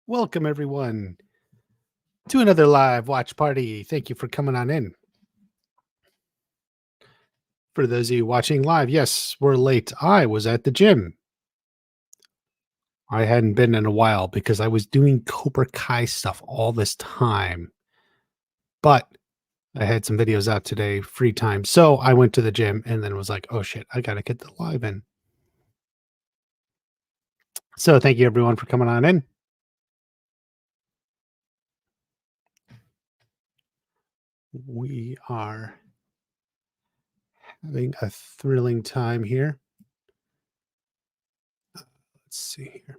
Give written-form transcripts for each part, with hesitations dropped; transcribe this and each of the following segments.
Welcome, everyone, to another live watch party. Thank you for coming on in. For those of you watching live, yes, we're late. I was at the gym. I hadn't been in a while because I was doing Cobra Kai stuff all this time. But I had some videos out today, free time. So I went to the gym and then was like, oh shit, I got to get the live in. So thank you, everyone, for coming on in. We are having a thrilling time here. Let's see here.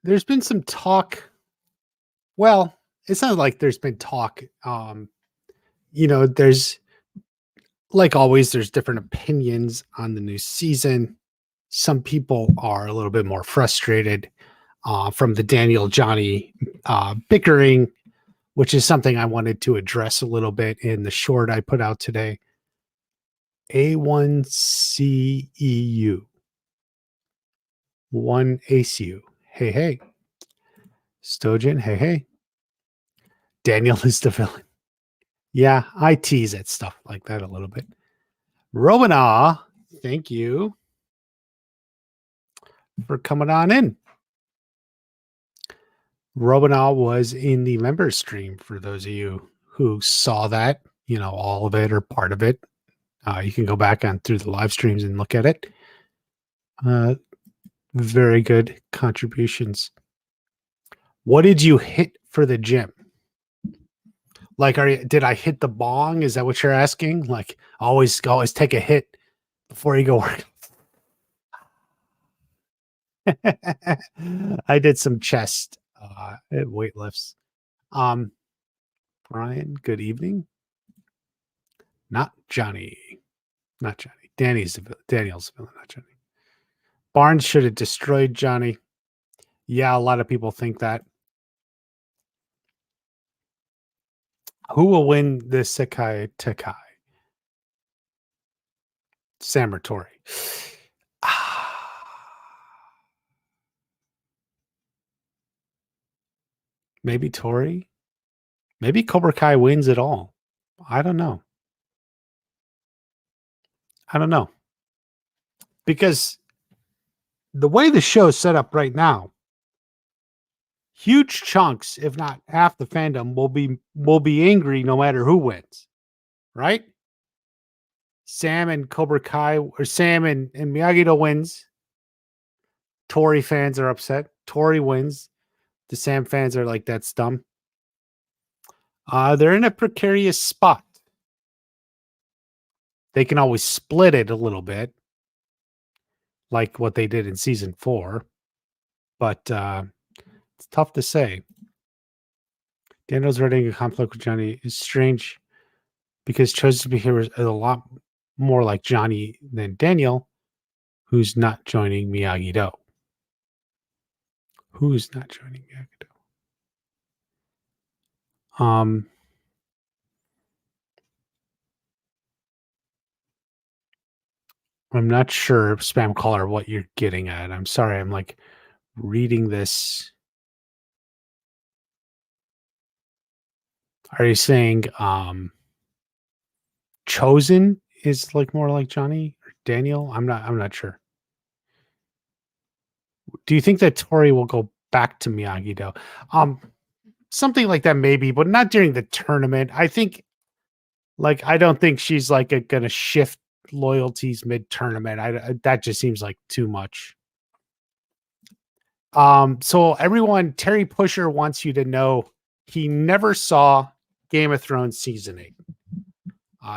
There's been some talk. Well, it sounds like there's been talk. There's, like always, there's different opinions on the new season. Some people are a little bit more frustrated from the Daniel Johnny bickering, which is something I wanted to address a little bit in the short I put out today. A1CEU. 1ACU. Hey, hey. Stojan, hey, hey. Daniel is the villain. Yeah, I tease at stuff like that a little bit. Robina, thank you for coming on in. Robina was in the members stream for those of you who saw that, all of it or part of it. You can go back on through the live streams and look at it. Very good contributions. What did you hit for the gym? Like, did I hit the bong? Is that what you're asking? Like, always take a hit before you go work. I did some chest weight lifts. Brian, good evening. Not Johnny. Daniel's the villain, not Johnny. Barnes should have destroyed Johnny. Yeah, a lot of people think that. Who will win the Sekai Taikai? Sam or Tory? Maybe Tory? Maybe Cobra Kai wins it all. I don't know. Because the way the show's set up right now, huge chunks, if not half the fandom, will be angry no matter who wins. Right? Sam and Cobra Kai, or Sam and Miyagi-Do wins. Tory fans are upset. Tory wins. The Sam fans are like, that's dumb. They're in a precarious spot. They can always split it a little bit, like what they did in season 4. But it's tough to say. Daniel's writing a conflict with Johnny is strange because chosen behavior is a lot more like Johnny than Daniel, who's not joining Miyagi-Do. Who's not joining Miyagi-Do? I'm not sure, spam caller, what you're getting at. I'm sorry. I'm like reading this. Are you saying chosen is like more like Johnny or Daniel? I'm not sure. Do you think that Tory will go back to Miyagi-Do? Something like that maybe, but not during the tournament. I think, I don't think she's like going to shift loyalties mid-tournament. That just seems like too much. So everyone, Terry Pusher wants you to know he never saw Game of Thrones season 8.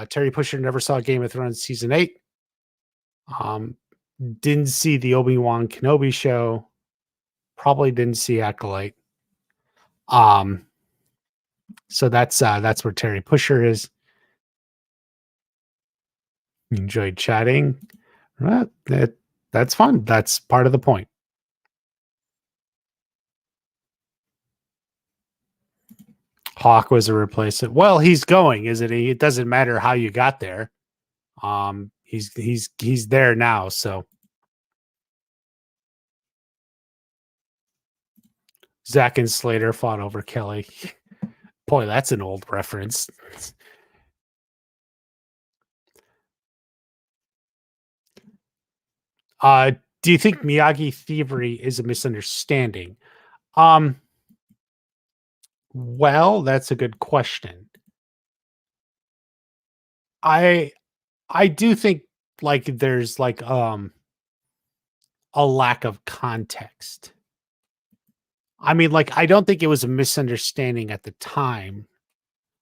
Terry Pusher never saw Game of Thrones season 8. Didn't see the Obi-Wan Kenobi show. Probably didn't see Acolyte. So that's where Terry Pusher is. Enjoyed chatting. That's fun. That's part of the point. Hawk was a replacement. Well, he's going, isn't he? It doesn't matter how you got there. He's there now. So Zack and Slater fought over Kelly. Boy, that's an old reference. Do you think Miyagi thievery is a misunderstanding? Well, that's a good question. I do think like there's like a lack of context. I mean, like I don't think it was a misunderstanding at the time,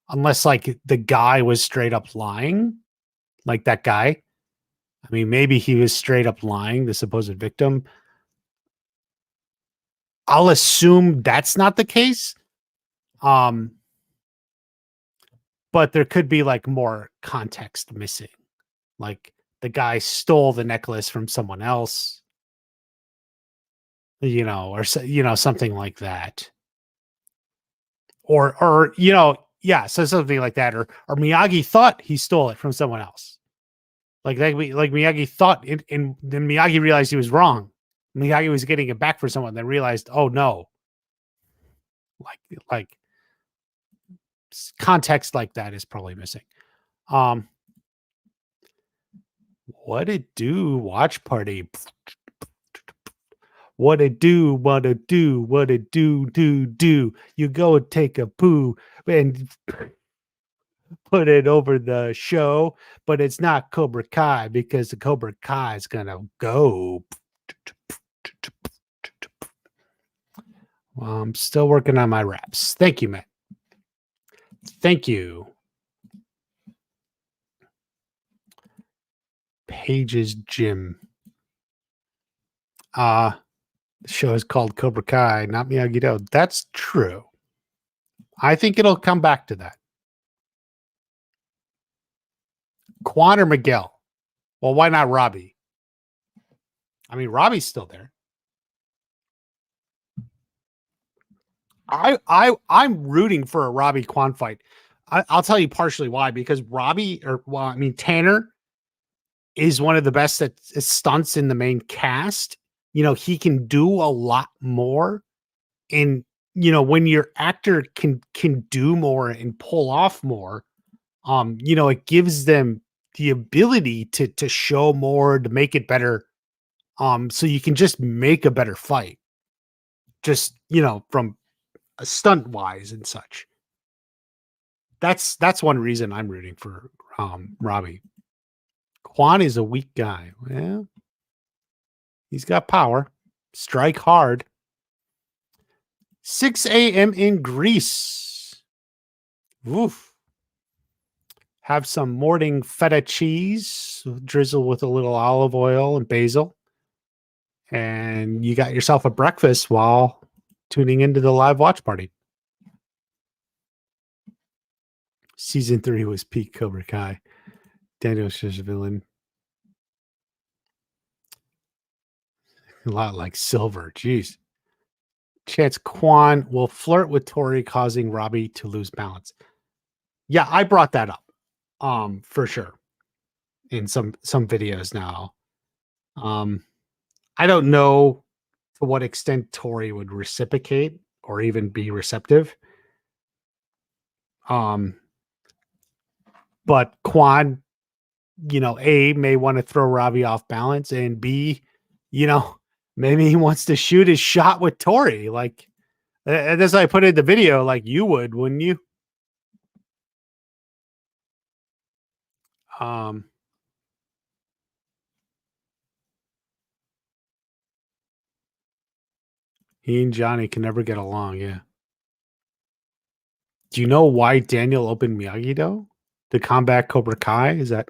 unless like the guy was straight up lying, like that guy. I mean, maybe he was straight up lying, the supposed victim. I'll assume that's not the case. But there could be like more context missing. Like the guy stole the necklace from someone else, or something like that. Or yeah, so something like that. Or Miyagi thought he stole it from someone else. Like Miyagi thought, and then Miyagi realized he was wrong. Miyagi was getting it back for someone, then realized, oh no. Like context like that is probably missing. What it do? Watch party. What it do? What it do? What it do? You go take a poo and put it over the show, but it's not Cobra Kai because the Cobra Kai is gonna go. Well, I'm still working on my raps. Thank you, Matt. Thank you. Paige's Gym. The show is called Cobra Kai, not Miyagi-Do. That's true. I think it'll come back to that. Quan or Miguel? Well, why not Robby? I mean, Robbie's still there. I'm rooting for a Robby Quan fight. I'll tell you partially why. Because Tanner is one of the best at stunts in the main cast. He can do a lot more. And, when your actor can do more and pull off more, it gives them the ability to show more, to make it better. So you can just make a better fight. Just, from a stunt wise and such. That's one reason I'm rooting for Robby. Quan is a weak guy. Well, he's got power. Strike hard. 6 a.m. in Greece. Oof. Have some morning feta cheese, drizzle with a little olive oil and basil. And you got yourself a breakfast while tuning into the live watch party. Season 3 was peak Cobra Kai. Daniel's just a villain. A lot like Silver. Jeez. Chance Quan will flirt with Tory, causing Robby to lose balance. Yeah, I brought that up. For sure. In some videos now. I don't know to what extent Tory would reciprocate or even be receptive. But Quan, A, may want to throw Robby off balance, and B, maybe he wants to shoot his shot with Tory. Like, as I put in the video, like you would, wouldn't you? He and Johnny can never get along. Yeah. Do you know why Daniel opened Miyagi-Do to combat Cobra Kai? Is that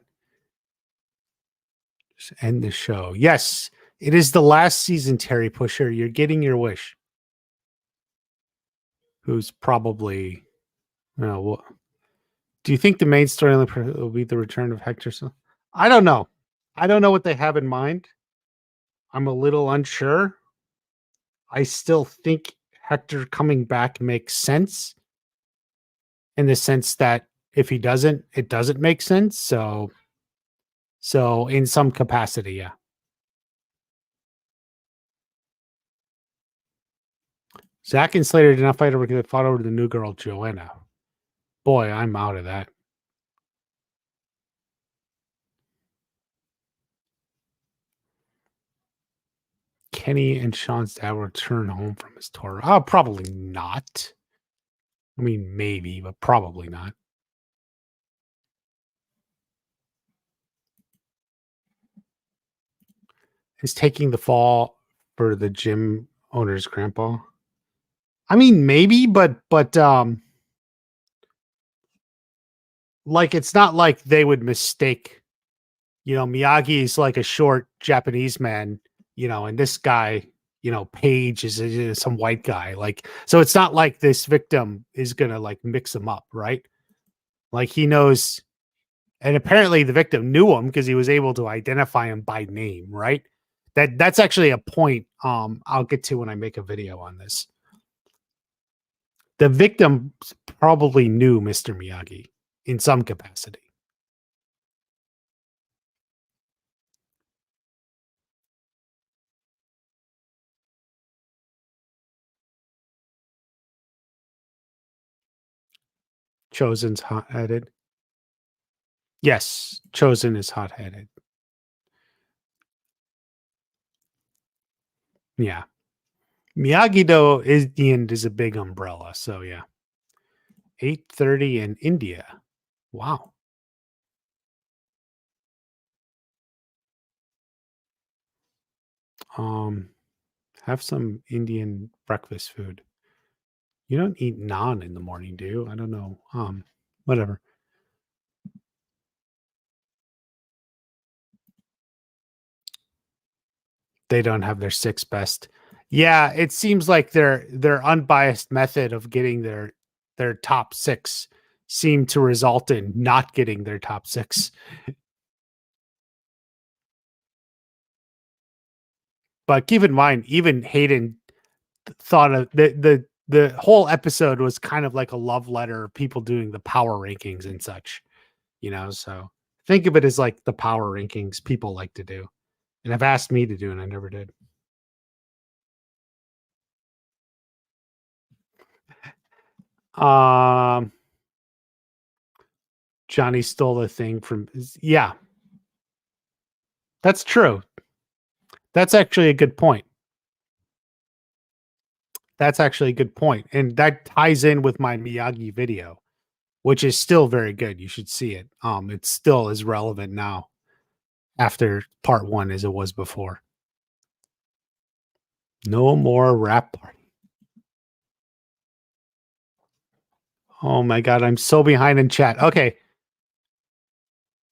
just end the show? Yes, it is the last season, Terry Pusher. You're getting your wish. Who's probably, do you think the main storyline will be the return of Hector? I don't know. I don't know what they have in mind. I'm a little unsure. I still think Hector coming back makes sense, in the sense that if he doesn't, it doesn't make sense. So So in some capacity, yeah. Zack and Slater did not fight over because they fought over the new girl, Joanna. Boy, I'm out of that. Kenny and Sean's dad will return home from his tour. Oh, probably not. I mean, maybe, but probably not. Is taking the fall for the gym owner's grandpa? I mean, maybe, but like it's not like they would mistake. Miyagi is like a short Japanese man, and this guy, Paige is some white guy. Like, so it's not like this victim is gonna like mix them up, right? Like he knows, and apparently the victim knew him because he was able to identify him by name, right? That's actually a point I'll get to when I make a video on this. The victim probably knew Mr. Miyagi in some capacity. Chosen's hot-headed. Yes, Chosen is hot-headed. Yeah. Miyagi-Do is a big umbrella, so yeah. 8:30 in India. Wow. Have some Indian breakfast food. You don't eat naan in the morning, do you? I don't know. Whatever. They don't have their six best. Yeah, it seems like their unbiased method of getting their top six seemed to result in not getting their top six. But keep in mind, even Hayden thought of the whole episode was kind of like a love letter of people doing the power rankings and such, so think of it as like the power rankings people like to do and have asked me to do and I never did. Johnny stole the thing from, yeah, that's true. That's actually a good point. That's actually a good point. And that ties in with my Miyagi video, which is still very good. You should see it. It's still as relevant now after part 1 as it was before. No more rap party. Oh my God, I'm so behind in chat. Okay.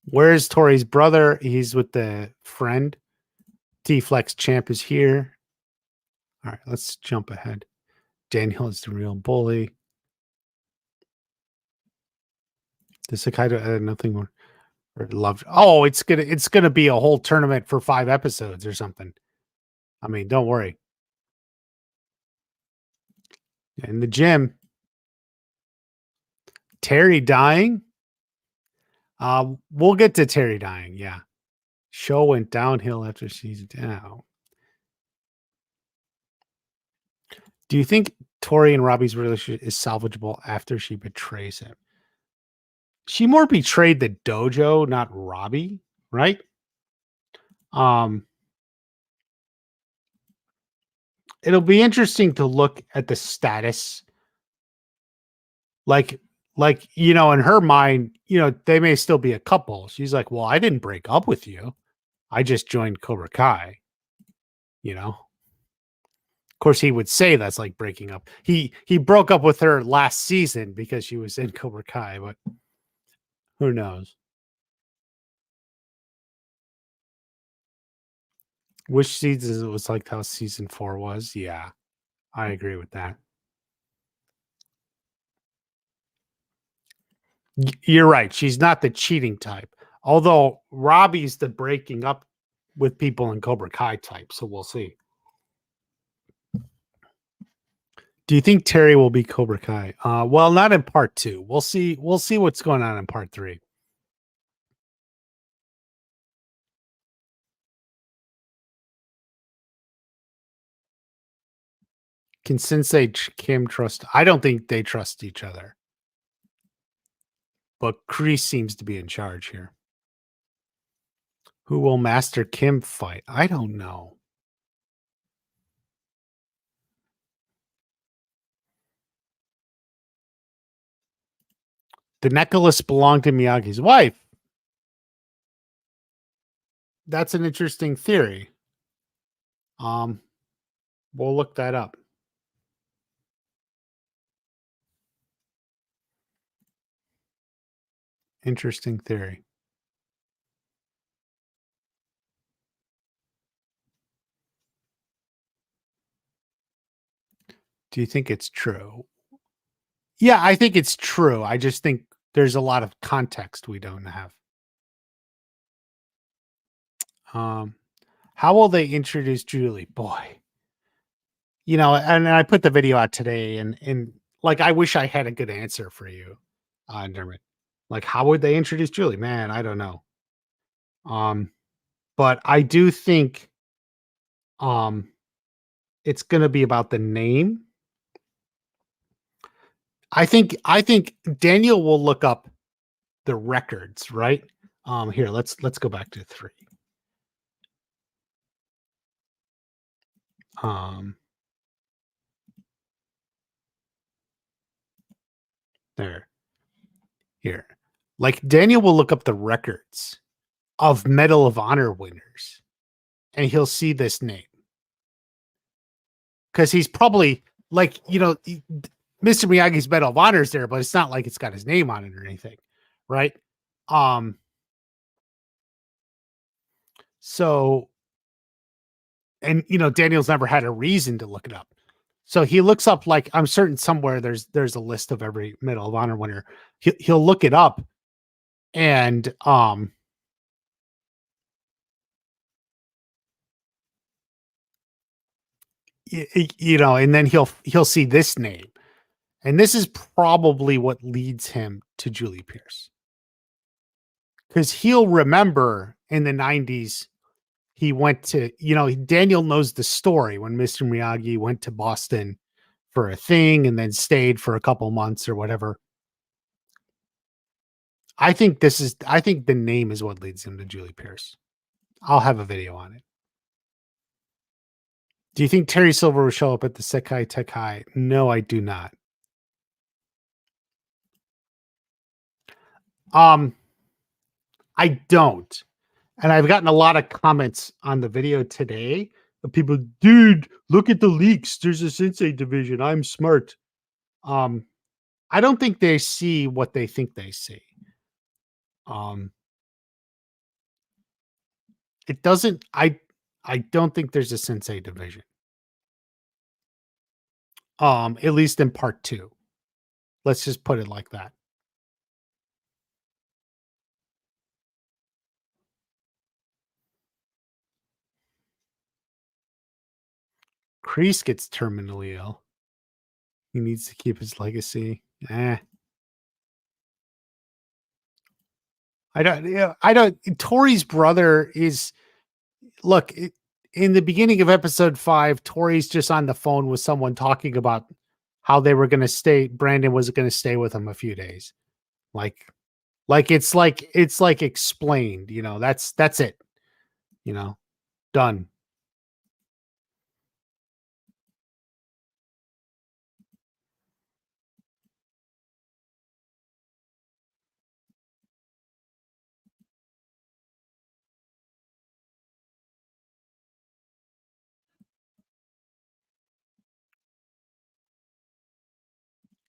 Where's Tori's brother? He's with the friend. T-Flex Champ is here. All right, let's jump ahead. Daniel is the real bully. The Sekai nothing more. Loved. Oh, it's gonna be a whole tournament for 5 episodes or something. I mean, don't worry. In the gym, Terry dying. We'll get to Terry dying. Yeah, show went downhill after season down. Do you think Tory and Robby's relationship is salvageable after she betrays him? She more betrayed the dojo, not Robby, right? It'll be interesting to look at the status. Like, in her mind, they may still be a couple. She's like, well, I didn't break up with you. I just joined Cobra Kai. Of course, he would say that's like breaking up. He broke up with her last season because she was in Cobra Kai, but who knows? Which season it was like how season 4 was? Yeah, I agree with that. You're right. She's not the cheating type. Although Robbie's the breaking up with people in Cobra Kai type. So we'll see. Do you think Terry will be Cobra Kai? Well, not in part 2. We'll see. We'll see what's going on in part 3. Can Sensei Kim trust? I don't think they trust each other. But Kreese seems to be in charge here. Who will Master Kim fight? I don't know. The necklace belonged to Miyagi's wife. That's an interesting theory. We'll look that up. Interesting theory. Do you think it's true? Yeah, I think it's true. I just think there's a lot of context we don't have. How will they introduce Julie? Boy. You know, and I put the video out today and like I wish I had a good answer for you, Dermot. Like how would they introduce Julie? Man, I don't know. But I do think it's gonna be about the name. I think Daniel will look up the records, right? Here, let's go back to 3. There. Here. Like Daniel will look up the records of Medal of Honor winners and he'll see this name. Cuz he's probably like, Mr. Miyagi's Medal of Honor is there, but it's not like it's got his name on it or anything, right? So and Daniel's never had a reason to look it up. So he looks up, like, I'm certain somewhere there's a list of every Medal of Honor winner. He'll look it up and and then he'll see this name. And this is probably what leads him to Julie Pierce. Cuz he'll remember in the 90s he went to, Daniel knows the story when Mr. Miyagi went to Boston for a thing and then stayed for a couple months or whatever. I think the name is what leads him to Julie Pierce. I'll have a video on it. Do you think Terry Silver will show up at the Sekai Taikai? No, I do not. I don't. And I've gotten a lot of comments on the video today of people, dude, look at the leaks. There's a Sensei division. I'm smart. I don't think they see what they think they see. It doesn't, I don't think there's a Sensei division. At least in part 2. Let's just put it like that. Kreese gets terminally ill. He needs to keep his legacy. I don't. Tori's brother is. Look, in the beginning of episode 5, Tori's just on the phone with someone talking about how they were going to stay. Brandon was going to stay with him a few days. It's like explained. That's it. Done.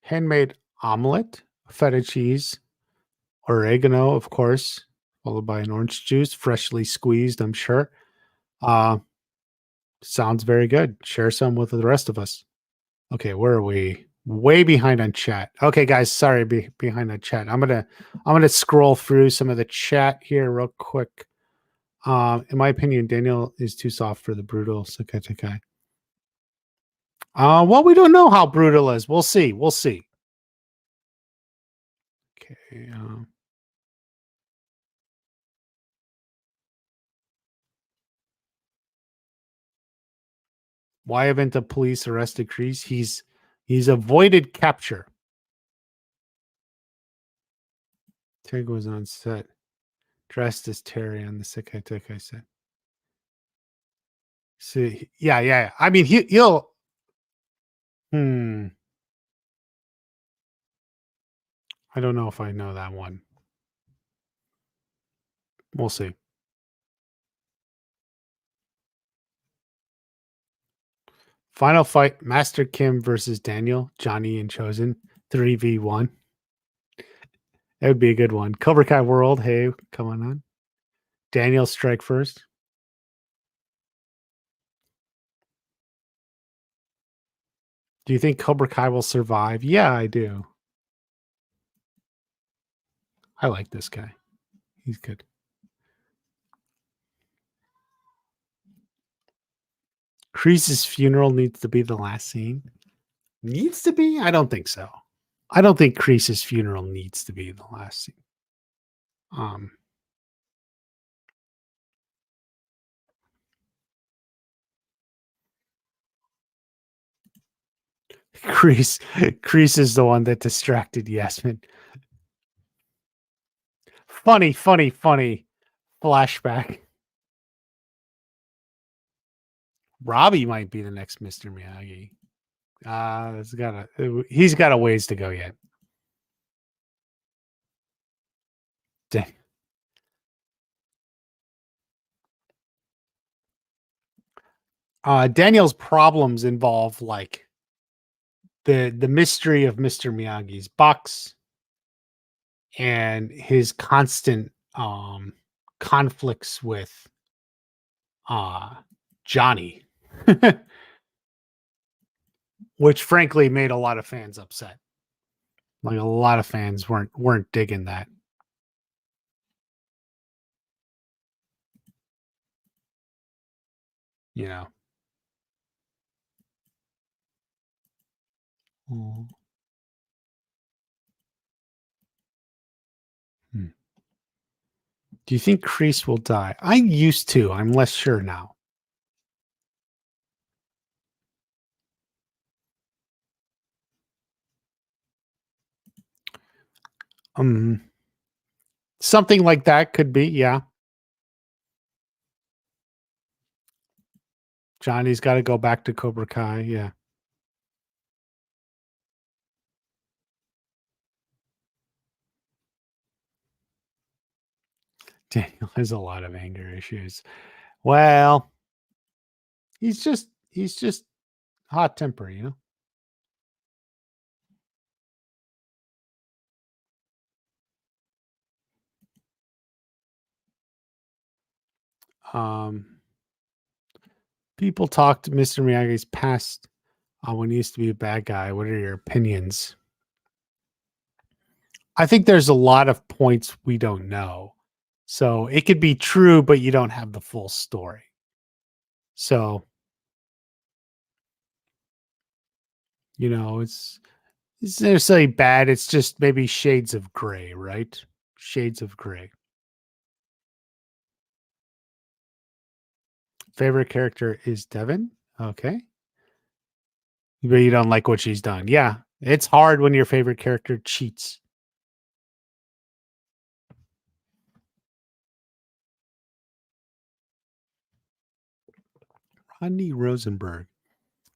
Handmade omelet, feta cheese, oregano, of course, followed by an orange juice, freshly squeezed, I'm sure. Sounds very good. Share some with the rest of us. Okay, where are we? Way behind on chat. Okay, guys, sorry, behind on chat. I'm gonna scroll through some of the chat here real quick. In my opinion, Daniel is too soft for the brutal Sekai Taikai. Well, we don't know how brutal is. We'll see. Okay. Why haven't the police arrested Kreese? He's avoided capture. Terry was on set, dressed as Terry on the Sekai Taikai set. See, yeah. I mean, he'll. I don't know if I know that one. We'll see. Final fight: Master Kim versus Daniel, Johnny, and Chosen 3v1. That would be a good one. Cobra Kai World. Hey, come on. Daniel strike first. Do you think Cobra Kai will survive? Yeah, I do. I like this guy. He's good. Kreese's funeral needs to be the last scene. Needs to be? I don't think so. I don't think Kreese's funeral needs to be the last scene. Kreese is the one that distracted Yasmin. Funny flashback. Robby might be the next Mr. Miyagi. He's got a ways to go yet. Dang. Daniel's problems involve like the mystery of Mr. Miyagi's box and his constant conflicts with Johnny, which frankly made a lot of fans upset. Like a lot of fans weren't digging that. You know. Do you think Kreese will die? I used to. I'm less sure now. Something like that could be, yeah. Johnny's got to go back to Cobra Kai, yeah. Daniel has a lot of anger issues. Well, he's just hot temper, you know. People talked to Mr. Miyagi's past when he used to be a bad guy. What are your opinions? I think there's a lot of points we don't know. So it could be true, but you don't have the full story. So, you know, it's necessarily bad. It's just maybe shades of gray, right? Shades of gray. Favorite character is Devin. Okay. But you don't like what she's done. Yeah. It's hard when your favorite character cheats. Rodney Rosenberg.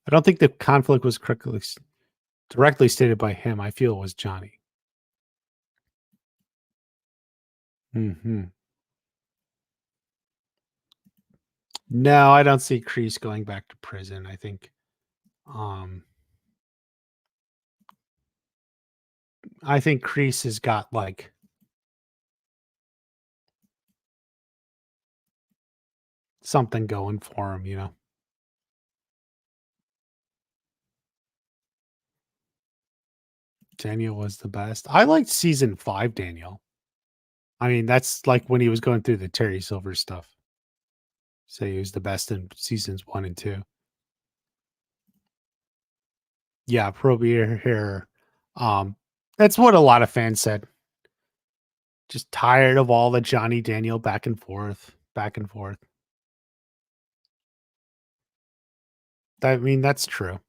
I don't think the conflict was directly stated by him. I feel it was Johnny. No, I don't see Kreese going back to prison. I think Kreese has got like something going for him, you know. Daniel was the best. I liked season 5 Daniel. I mean, that's like when he was going through the Terry Silver stuff. So he was the best in seasons 1 and 2. Yeah, Probier here. That's what a lot of fans said. Just tired of all the Johnny Daniel back and forth. I mean, that's true.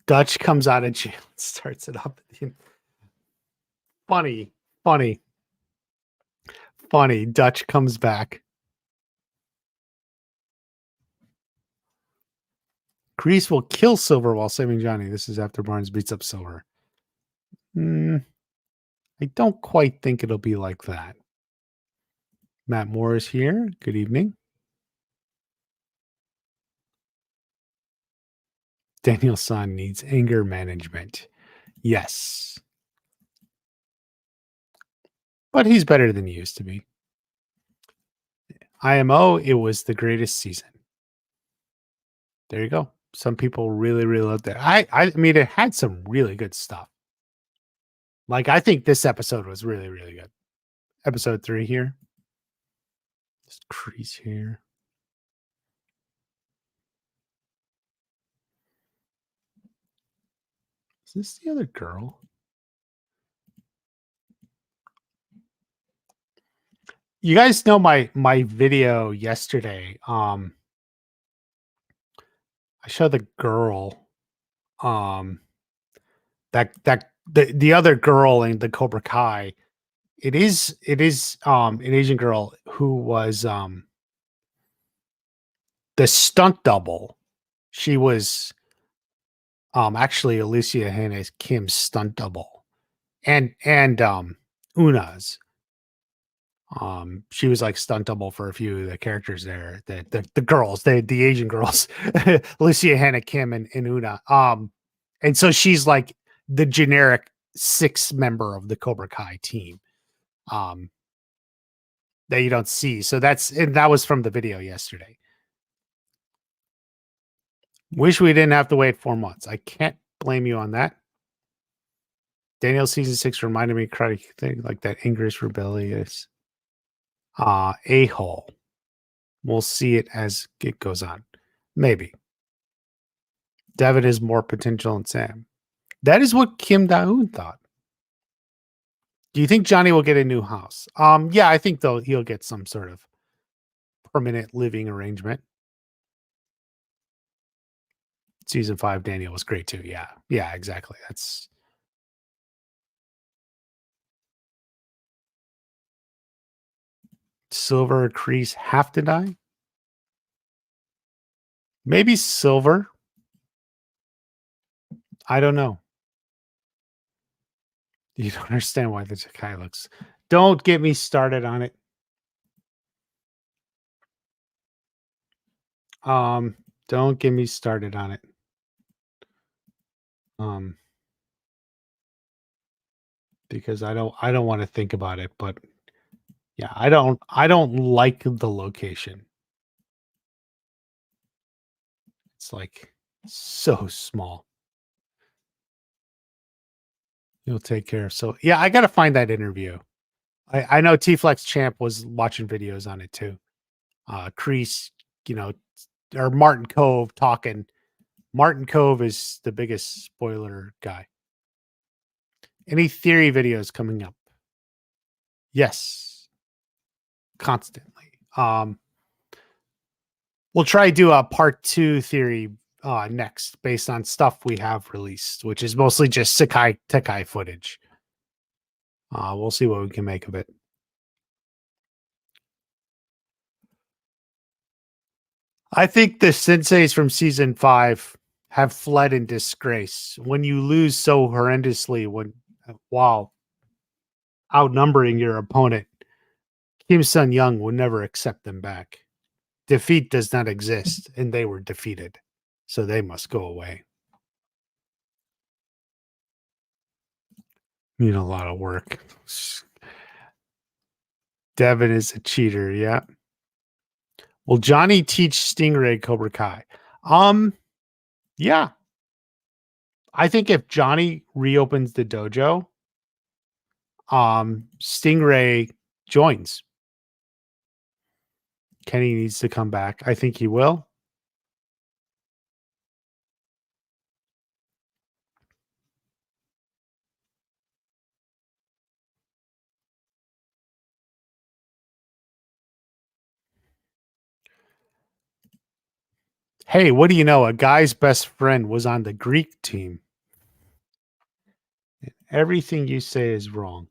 Dutch comes out of jail and starts it up. Funny, funny, funny. Dutch comes back. Kreese will kill Silver while saving Johnny. This is after Barnes beats up Silver. I don't quite think it'll be like that. Matt Moore is here. Good evening. Daniel's son needs anger management. Yes. But he's better than he used to be. IMO, it was the greatest season. There you go. Some people really, really loved it. I mean, it had some really good stuff. Like, I think this episode was really, really good. Episode 3 here. This Kreese here. Is this the other girl? You guys know my video yesterday. I showed the girl. The other girl in the Cobra Kai. It is an Asian girl who was the stunt double. She was actually Alicia Hanna's Kim's stunt double. And Una's. She was like stunt double for a few of the characters there. The girls, the Asian girls, Alicia Hannah, Kim, and Una. And so she's like the generic 6th member of the Cobra Kai team. That you don't see. So that was from the video yesterday. Wish we didn't have to wait 4 months. I can't blame you on that. Daniel season 6 reminded me karate thing like that English rebellious a-hole. We'll see it as it goes on. Maybe. Devin is more potential than Sam. That is what Kim Da-hoon thought. Do you think Johnny will get a new house? Yeah, I think though he'll get some sort of permanent living arrangement. Season 5 Daniel was great too. Yeah. Yeah, exactly. That's Silver Kreese have to die? Maybe Silver. I don't know. You don't understand why the Sekai looks. Don't get me started on it. Don't get me started on it. Because I don't want to think about it, but yeah, I don't like the location. It's like so small. You'll take care. So yeah, I gotta find that interview. I know T-Flex Champ was watching videos on it too. Kreese, or Martin Cove talking. Martin Cove is the biggest spoiler guy. Any theory videos coming up? Yes. Constantly. We'll try to do a part 2 theory next based on stuff we have released, which is mostly just Sekai Taikai footage. We'll see what we can make of it. I think the senseis from season 5 have fled in disgrace. When you lose so horrendously, while outnumbering your opponent, Kim Sun Young will never accept them back. Defeat does not exist, and they were defeated, so they must go away. Need a lot of work. Devin is a cheater. Yeah. Will Johnny teach Stingray Cobra Kai? Yeah. I think if Johnny reopens the dojo, Stingray joins. Kenny needs to come back. I think he will. Hey, what do you know? A guy's best friend was on the Greek team. Everything you say is wrong.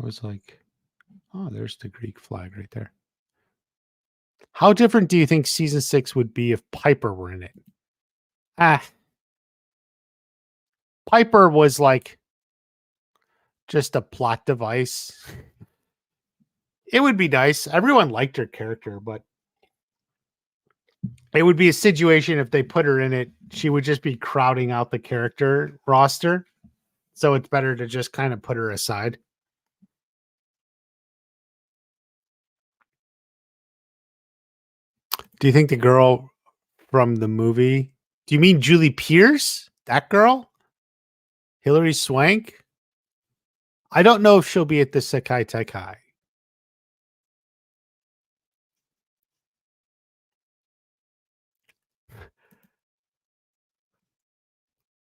I was like, oh, there's the Greek flag right there. How different do you think season 6 would be if Piper were in it? Ah, Piper was like just a plot device. It would be nice. Everyone liked her character, but it would be a situation if they put her in it, she would just be crowding out the character roster. So it's better to just kind of put her aside. Do you think the girl from the movie, do you mean Julie Pierce? That girl? Hilary Swank? I don't know if she'll be at the Sekai Taikai.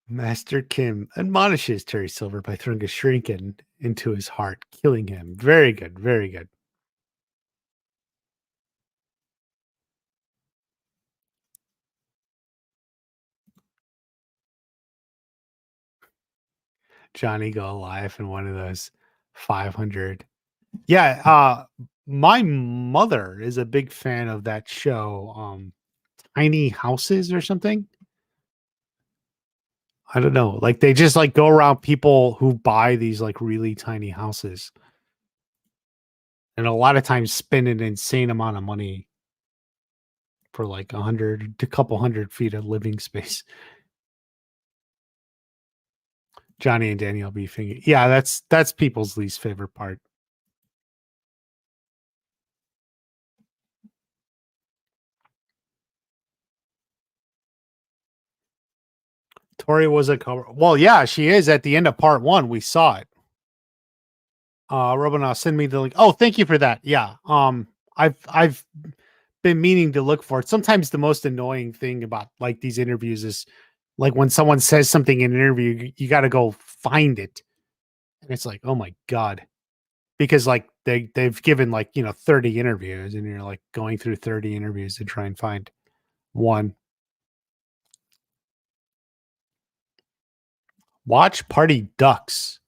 Master Kim admonishes Terry Silver by throwing a shuriken into his heart, killing him. Very good. Very good. Johnny go live in one of those 500. Yeah, my mother is a big fan of that show, Tiny Houses or something. I don't know. Like they just like go around people who buy these like really tiny houses. And a lot of times spend an insane amount of money for like 100 to couple 100 feet of living space. Johnny and Danielle beefing. Yeah, that's people's least favorite part. Tori was a cover. Well, yeah, she is at the end of part 1. We saw it. Robin, send me the link. Oh, thank you for that. Yeah. I've been meaning to look for it. Sometimes the most annoying thing about like these interviews is like when someone says something in an interview, you got to go find it. And it's like, oh my God. Because like they've given like, 30 interviews and you're like going through 30 interviews to try and find one. Watch Party Ducks.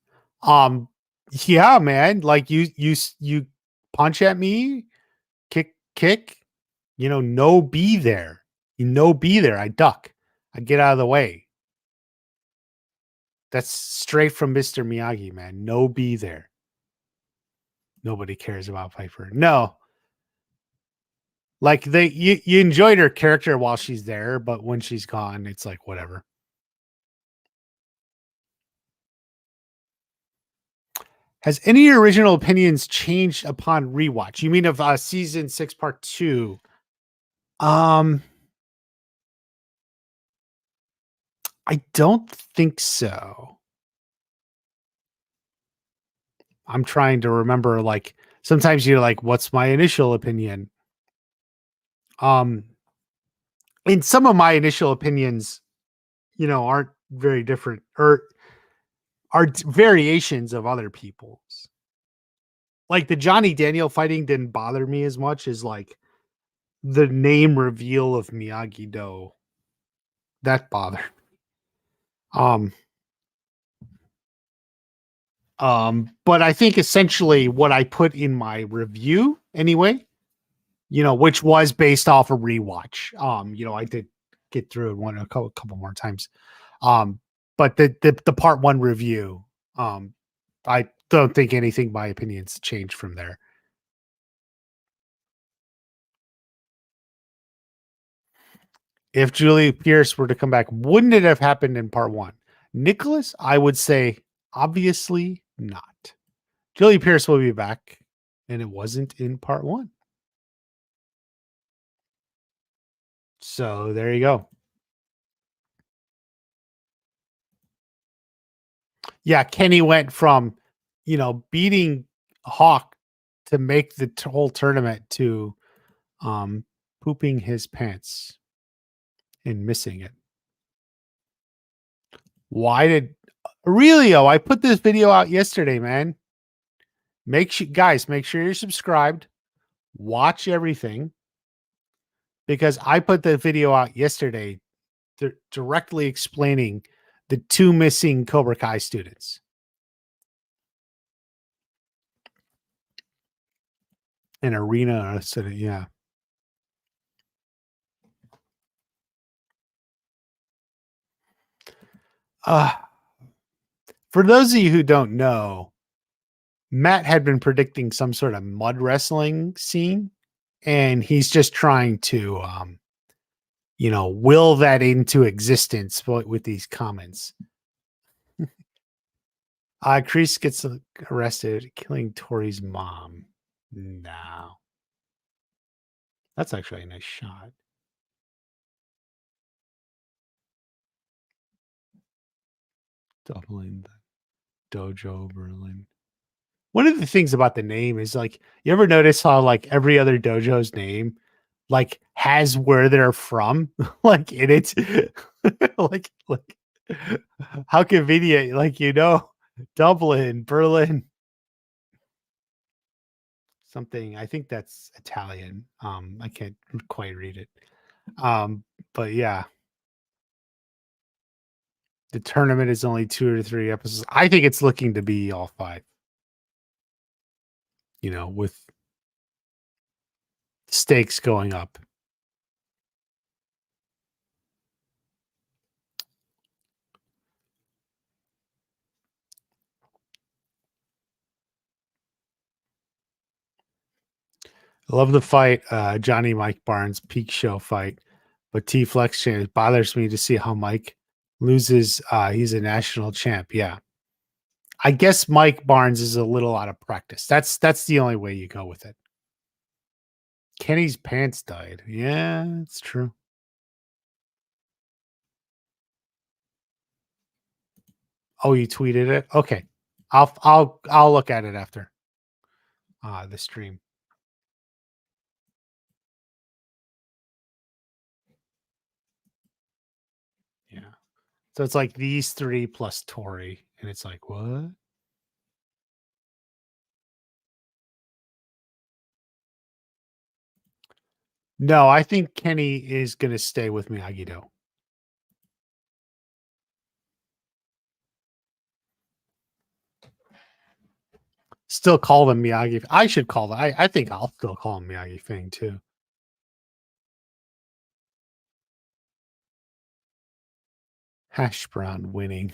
Um yeah, man. Like you punch at me, kick, no be there. Be there. I duck. I get out of the way. That's straight from Mr. Miyagi, man. No be there. Nobody cares about Piper. No. Like you enjoyed her character while she's there, but when she's gone, it's like whatever. Has any original opinions changed upon rewatch? You mean of season 6, part 2? Um, I don't think so. I'm trying to remember. Like sometimes you're like, "What's my initial opinion?" Um, and some of my initial opinions, aren't very different or are variations of other people's. Like the Johnny Daniel fighting didn't bother me as much as like the name reveal of Miyagi-Do. That bothered. Um, but I think essentially what I put in my review anyway, which was based off a rewatch. I did get through it a couple more times. But the part 1 review, I don't think anything, my opinions changed from there. If Julie Pierce were to come back, wouldn't it have happened in part 1? Nicholas, I would say obviously not. Julie Pierce will be back, and it wasn't in part 1. So there you go. Yeah, Kenny went from, beating Hawk to make the whole tournament to pooping his pants. and missing it. Why did Aurelio? I put this video out yesterday, man. Make sure you're subscribed. Watch everything because I put the video out yesterday directly explaining the 2 missing Cobra Kai students. An arena, yeah. For those of you who don't know, Matt had been predicting some sort of mud wrestling scene, and he's just trying to, will that into existence with these comments. Kreese gets arrested killing Tory's mom. No. That's actually a nice shot. Doubling the dojo Berlin. One of the things about the name is like, you ever notice how like every other dojo's name like has where they're from? Like in it, like how convenient, like, Dublin, Berlin, something. I think that's Italian. I can't quite read it. But yeah. The tournament is only 2 or 3 episodes. I think it's looking to be all 5. With stakes going up. I love the fight, Johnny Mike Barnes peak show fight, but T Flex chance bothers me to see how Mike loses. He's a national champ. Yeah, I guess Mike Barnes is a little out of practice. That's the only way you go with it. Kenny's pants died. Yeah, it's true. Oh, you tweeted it? Okay, I'll look at it after the stream. Yeah. So it's like these 3 plus Tory, and it's like, what? No, I think Kenny is going to stay with Miyagi-Do. Still call them Miyagi. I should call them. I think I'll still call him Miyagi Fang too. Hash brown winning.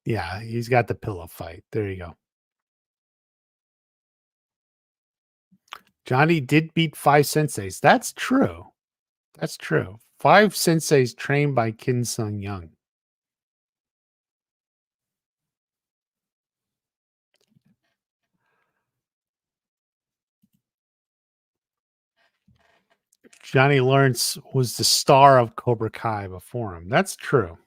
Yeah, he's got the pillow fight. There you go. Johnny did beat 5 senseis. That's true. That's true. 5 senseis trained by Kim Sung Young. Johnny Lawrence was the star of Cobra Kai before him. That's true.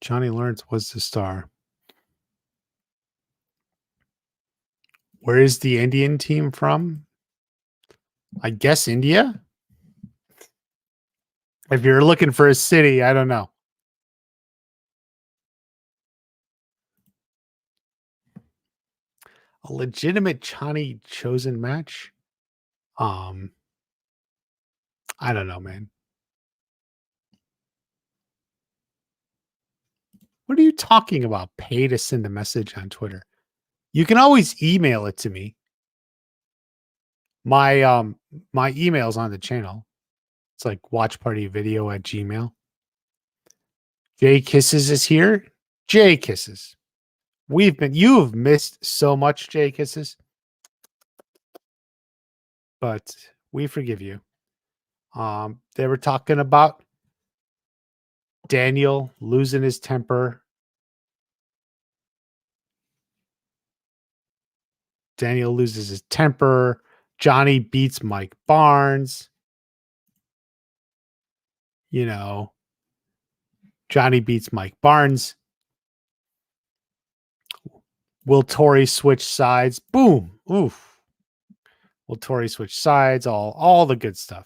Johnny Lawrence was the star. Where is the Indian team from? I guess India. If you're looking for a city, I don't know. A legitimate Johnny chosen match? I don't know, man. What are you talking about? Pay to send a message on Twitter. You can always email it to me. My email's on the channel. It's like watchpartyvideo@gmail. Jay Kisses is here. Jay Kisses. You've missed so much, Jay Kisses. But we forgive you. They were talking about Daniel losing his temper. Daniel loses his temper. Johnny beats Mike Barnes. Johnny beats Mike Barnes. Will Tory switch sides? Boom. Oof. Will Tory switch sides? All the good stuff.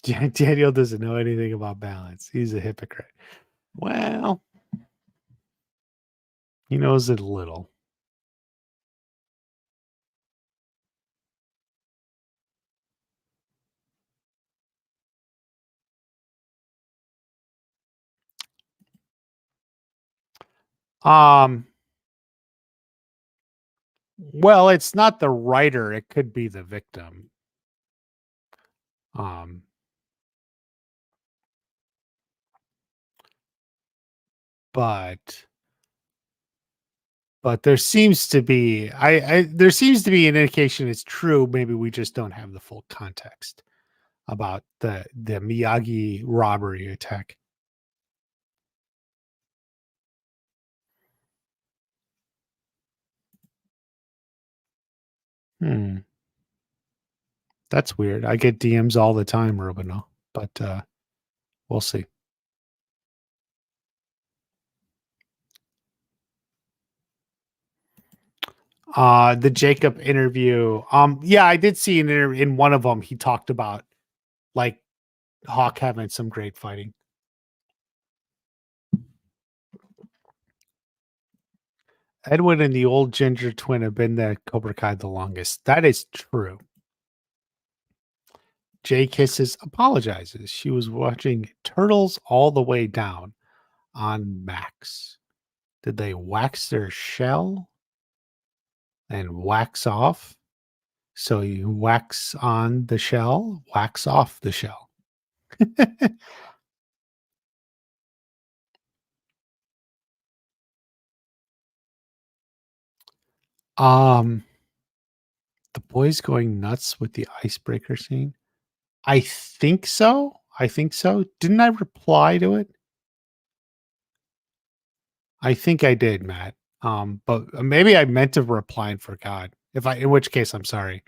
Daniel doesn't know anything about balance. He's a hypocrite. Well, he knows it a little. Well, it's not the writer, it could be the victim. Um but there seems to be there seems to be an indication it's true. Maybe we just don't have the full context about the Miyagi robbery attack. That's weird. I get DMs all the time, Rubino, but we'll see. The Jacob interview. Yeah, I did see in one of them he talked about like Hawk having some great fighting. Edwin and the old ginger twin have been the Cobra Kai the longest. That is true. Jay Kisses apologizes. She was watching Turtles All the Way Down on Max. Did they wax their shell and wax off? So you wax on the shell, wax off the shell. um the boys going nuts with the icebreaker scene. I think so. I think so. Didn't I reply to it? I think I did, Matt. But maybe I meant to reply and forgot. In which case, I'm sorry.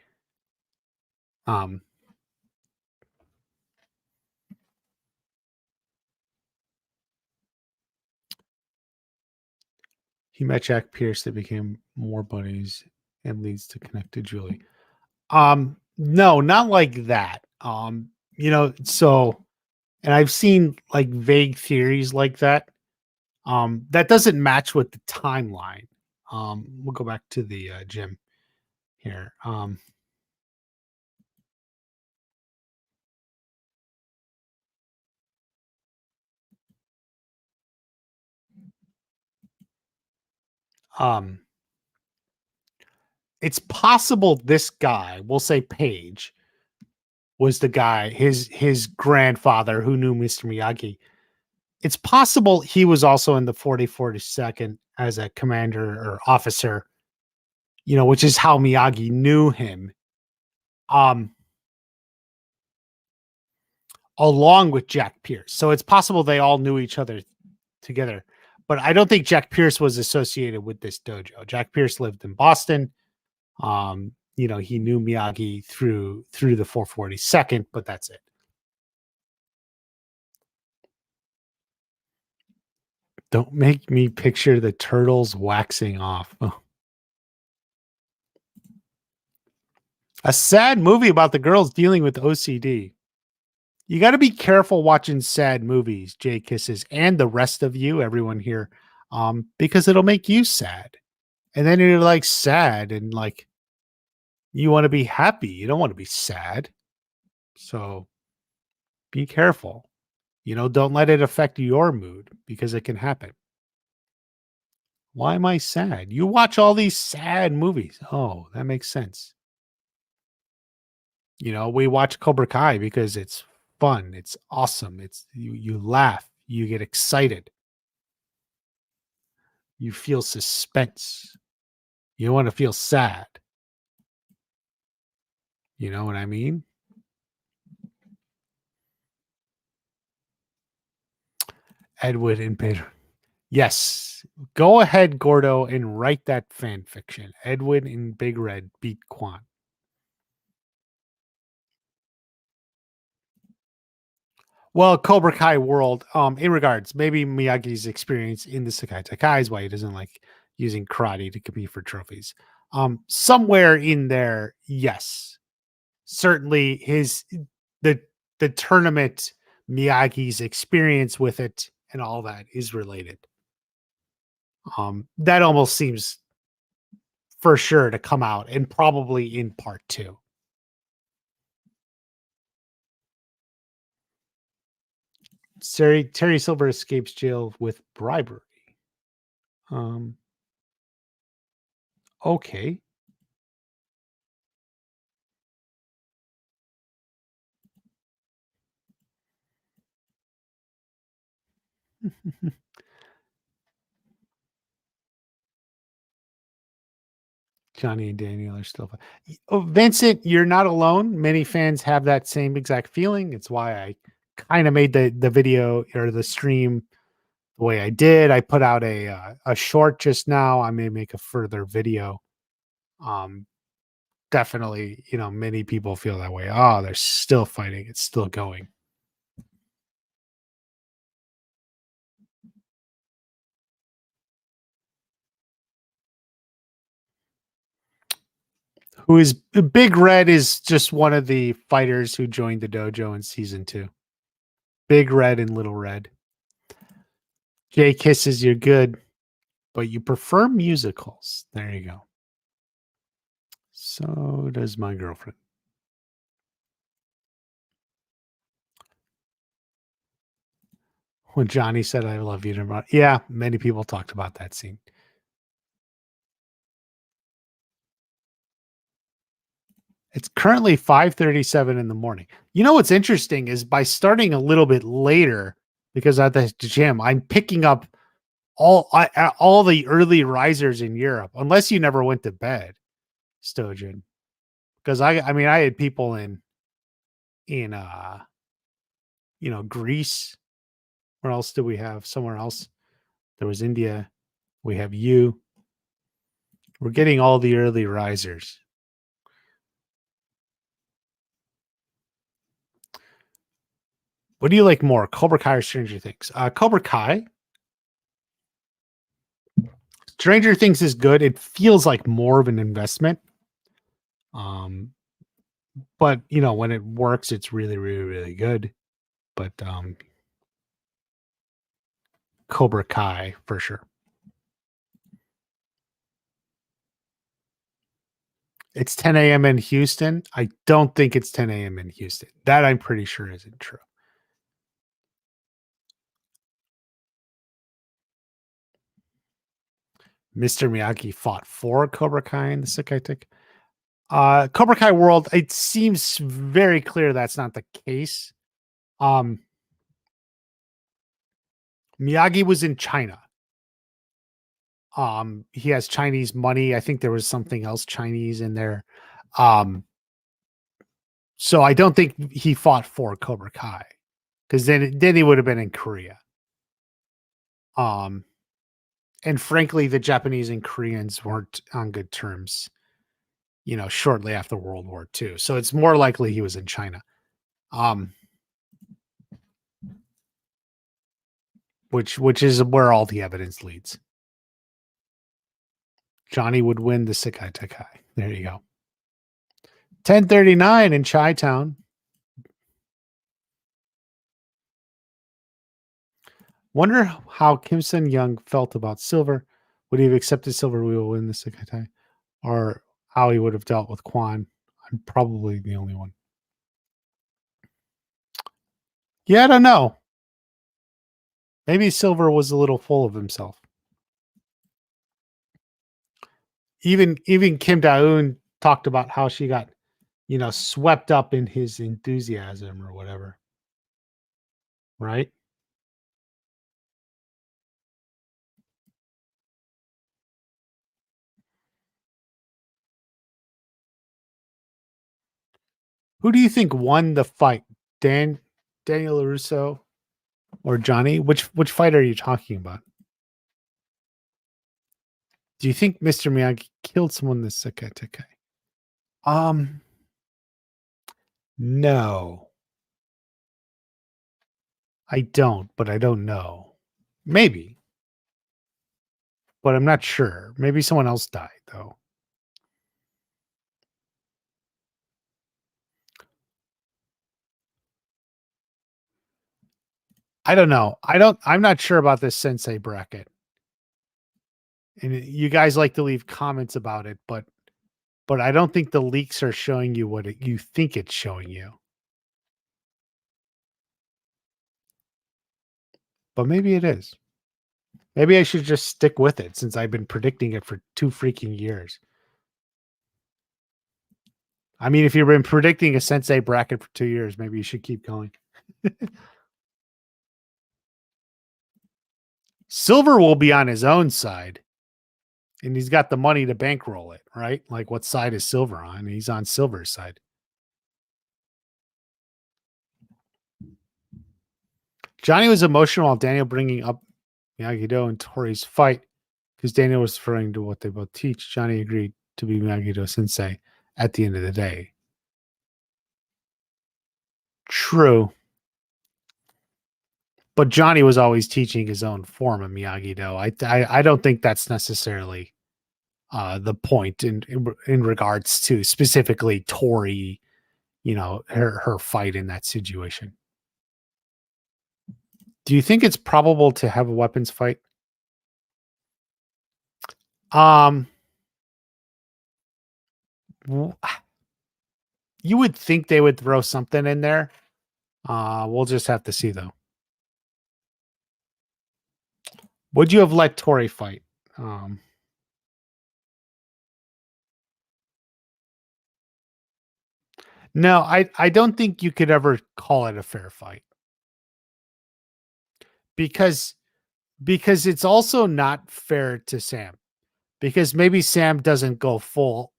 He met Jack Pierce. They became more buddies and leads to connect to Julie. No, not like that. So, and I've seen like vague theories like that. That doesn't match with the timeline. We'll go back to the gym here. Um, it's possible this guy, we'll say Paige, was the guy, his grandfather who knew Mr. Miyagi. It's possible he was also in the 4042nd as a commander or officer, which is how Miyagi knew him. Along with Jack Pierce. So it's possible they all knew each other together. But I don't think Jack Pierce was associated with this dojo. Jack Pierce lived in Boston. He knew Miyagi through the 442nd, but that's it. Don't make me picture the turtles waxing off. Oh. A sad movie about the girls dealing with OCD. You got to be careful watching sad movies, Jay Kisses, and the rest of you, everyone here, because it'll make you sad. And then you're like sad and like you want to be happy. You don't want to be sad. So be careful. Don't let it affect your mood because it can happen. Why am I sad? You watch all these sad movies. Oh, that makes sense. We watch Cobra Kai because it's fun. It's awesome. It's you laugh, you get excited. You feel suspense. You don't want to feel sad. You know what I mean? Edward and Pedro. Yes. Go ahead, Gordo, and write that fan fiction. Edwin and Big Red beat Quan. Well, Cobra Kai world, in regards, maybe Miyagi's experience in the Sekai Taikai is why he doesn't like using karate to compete for trophies. Somewhere in there, yes. Certainly the the tournament, Miyagi's experience with it and all that is related. That almost seems for sure to come out and probably in part two. Terry Silver escapes jail with bribery. Um, okay. Johnny and Daniel are still. Oh, Vincent, you're not alone. Many fans have that same exact feeling. It's why I kind of made the video or the stream the way I did. I put out a short just now. I may make a further video. Um, Definitely, many people feel that way. Oh, they're still fighting. It's still going. Who is Big Red is just one of the fighters who joined the dojo in season 2. Big Red and Little Red. Jay Kisses, you're good, but you prefer musicals. There you go. So does my girlfriend. When Johnny said, I love you, yeah, many people talked about that scene. It's currently 5:37 in the morning. You know what's interesting is by starting a little bit later, because at the gym, I'm picking up all the early risers in Europe, unless you never went to bed, Stojan. Because I mean, I had people in Greece. Where else do we have? Somewhere else. There was India. We have you. We're getting all the early risers. What do you like more, Cobra Kai or Stranger Things? Cobra Kai. Stranger Things is good. It feels like more of an investment. But when it works, it's really, really, really good. But Cobra Kai for sure. It's 10 a.m. in Houston. I don't think it's 10 a.m. in Houston. That I'm pretty sure isn't true. Mr. Miyagi fought for Cobra Kai in the Sekai Taikai. Cobra Kai world, it seems very clear that's not the case. Miyagi was in China. He has Chinese money. I think there was something else Chinese in there. So I don't think he fought for Cobra Kai, because then he would have been in Korea. And frankly, the Japanese and Koreans weren't on good terms, shortly after World War II. So it's more likely he was in China. Which is where all the evidence leads. Johnny would win the Sekai Taikai. There you go. 10:39 in Chi-Town. Wonder how Kim Sun Young felt about Silver. Would he have accepted Silver? We will win the Sekai Tai, or how he would have dealt with Quan. I'm probably the only one. Yeah, I don't know. Maybe Silver was a little full of himself. Even Kim Da-eun talked about how she got, swept up in his enthusiasm or whatever. Right? Who do you think won the fight? Daniel LaRusso or Johnny? Which fight are you talking about? Do you think Mr. Miyagi killed someone in the Sekai Taikai? No. I don't, but I don't know. Maybe, but I'm not sure. Maybe someone else died though. I don't know. I'm not sure about this sensei bracket. And you guys like to leave comments about it, but I don't think the leaks are showing you what you think it's showing you. But maybe it is. Maybe I should just stick with it since I've been predicting it for 2 freaking years. I mean, if you've been predicting a sensei bracket for 2 years, maybe you should keep going. Silver will be on his own side. And he's got the money to bankroll it, right? Like what side is Silver on? He's on Silver's side. Johnny was emotional while Daniel bringing up Miyagi-Do and Tori's fight because Daniel was referring to what they both teach. Johnny agreed to be Miyagi-Do sensei at the end of the day. True. But Johnny was always teaching his own form of Miyagi-Do. I don't think that's necessarily the point in regards to specifically Tori, her fight in that situation. Do you think it's probable to have a weapons fight? You would think they would throw something in there. We'll just have to see though. Would you have let Tori fight? No, I don't think you could ever call it a fair fight. Because it's also not fair to Sam. Because maybe Sam doesn't go full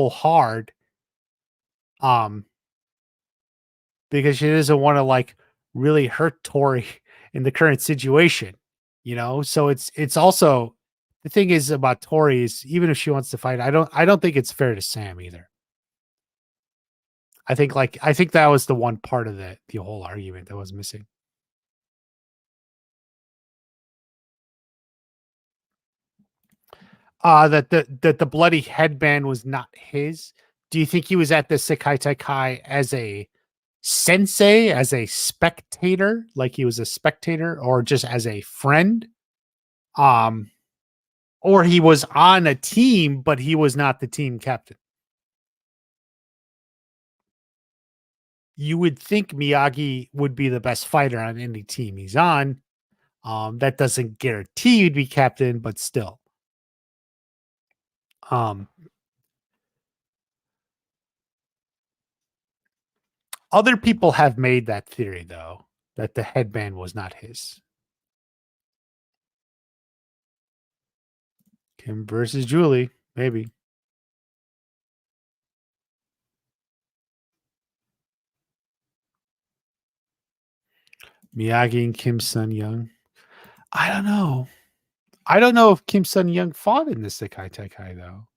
hard. Because she doesn't want to like really hurt Tori in the current situation, So it's also the thing is about Tori is even if she wants to fight, I don't think it's fair to Sam either. I think that was the one part of the whole argument that was missing. That the bloody headband was not his. Do you think he was at the Sekai Taikai as a sensei, as a spectator, like he was a spectator, or just as a friend? Or he was on a team, but he was not the team captain. You would think Miyagi would be the best fighter on any team he's on. That doesn't guarantee you'd be captain, but still. Other people have made that theory, though, that the headband was not his. Kim versus Julie, maybe. Miyagi and Kim Sun Young. I don't know. I don't know if Kim Sun Young fought in the Sekai Taikai, though.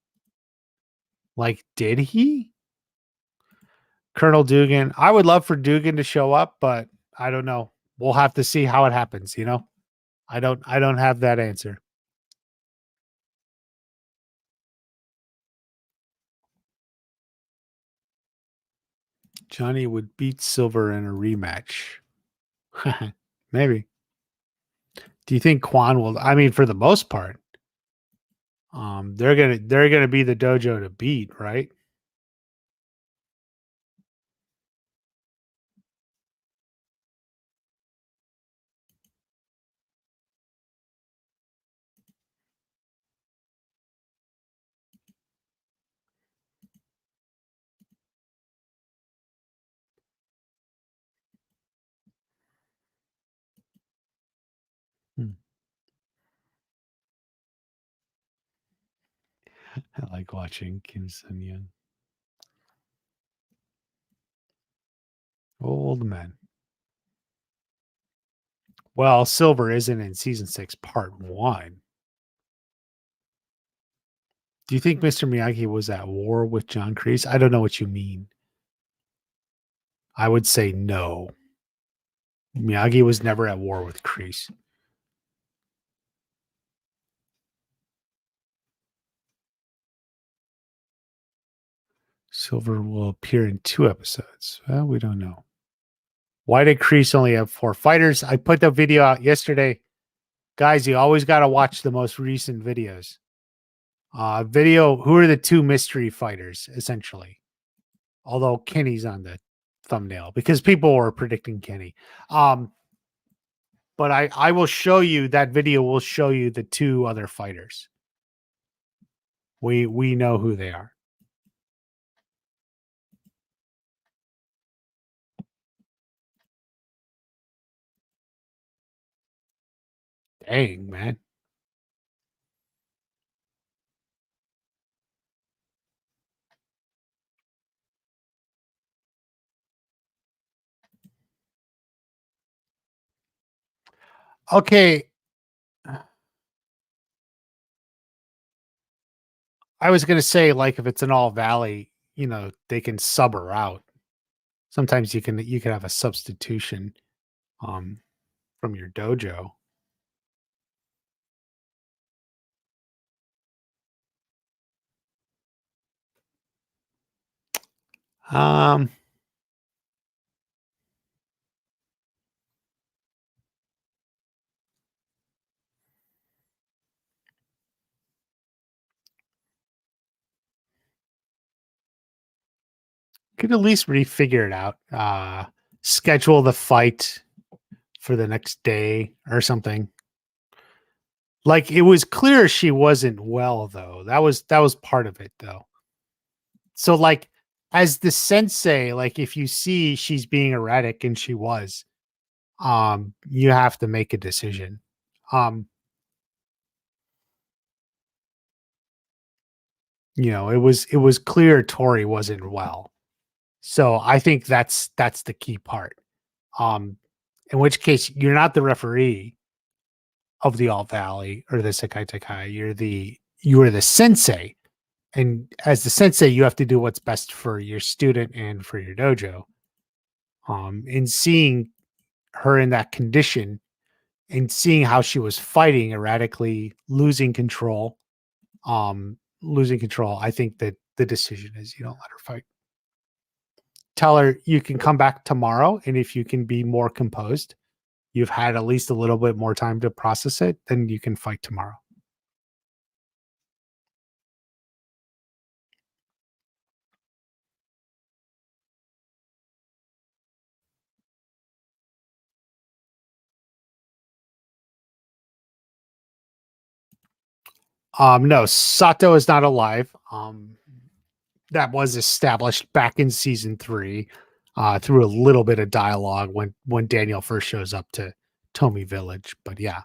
Like, did he? Colonel Dugan. I would love for Dugan to show up, but I don't know. We'll have to see how it happens, I don't have that answer. Johnny would beat Silver in a rematch. Maybe. Do you think Quan will? I mean, for the most part, they're gonna be the dojo to beat, right? I like watching Kim Sun Young. Old man. Well, Silver isn't in season 6, part 1. Do you think Mr. Miyagi was at war with John Kreese? I don't know what you mean. I would say no. Miyagi was never at war with Kreese. Silver will appear in 2 episodes. Well, we don't know. Why did Kreese only have 4 fighters? I put the video out yesterday. Guys, you always got to watch the most recent videos. Who are the 2 mystery fighters, essentially? Although Kenny's on the thumbnail because people were predicting Kenny. But I will show you that video will show you the 2 other fighters. We know who they are. Dang, man. Okay. I was going to say, like, if it's an all valley, they can sub her out. Sometimes you can have a substitution from your dojo. Could at least refigure it out. Schedule the fight for the next day or something. Like, it was clear she wasn't well, though. That was part of it, though. So, like, as the sensei, like, if you see she's being erratic, and she was, you have to make a decision. It was clear Tory wasn't well. So I think that's the key part. In which case you're not the referee of the Alt Valley or the Sekai Taikai. You are the sensei. And as the sensei, you have to do what's best for your student and for your dojo. In seeing her in that condition and seeing how she was fighting erratically, losing control, I think that the decision is you don't let her fight. Tell her you can come back tomorrow, and if you can be more composed, you've had at least a little bit more time to process it, then you can fight tomorrow. No, Sato is not alive. That was established back in season 3 through a little bit of dialogue when Daniel first shows up to Tomi Village. But yeah.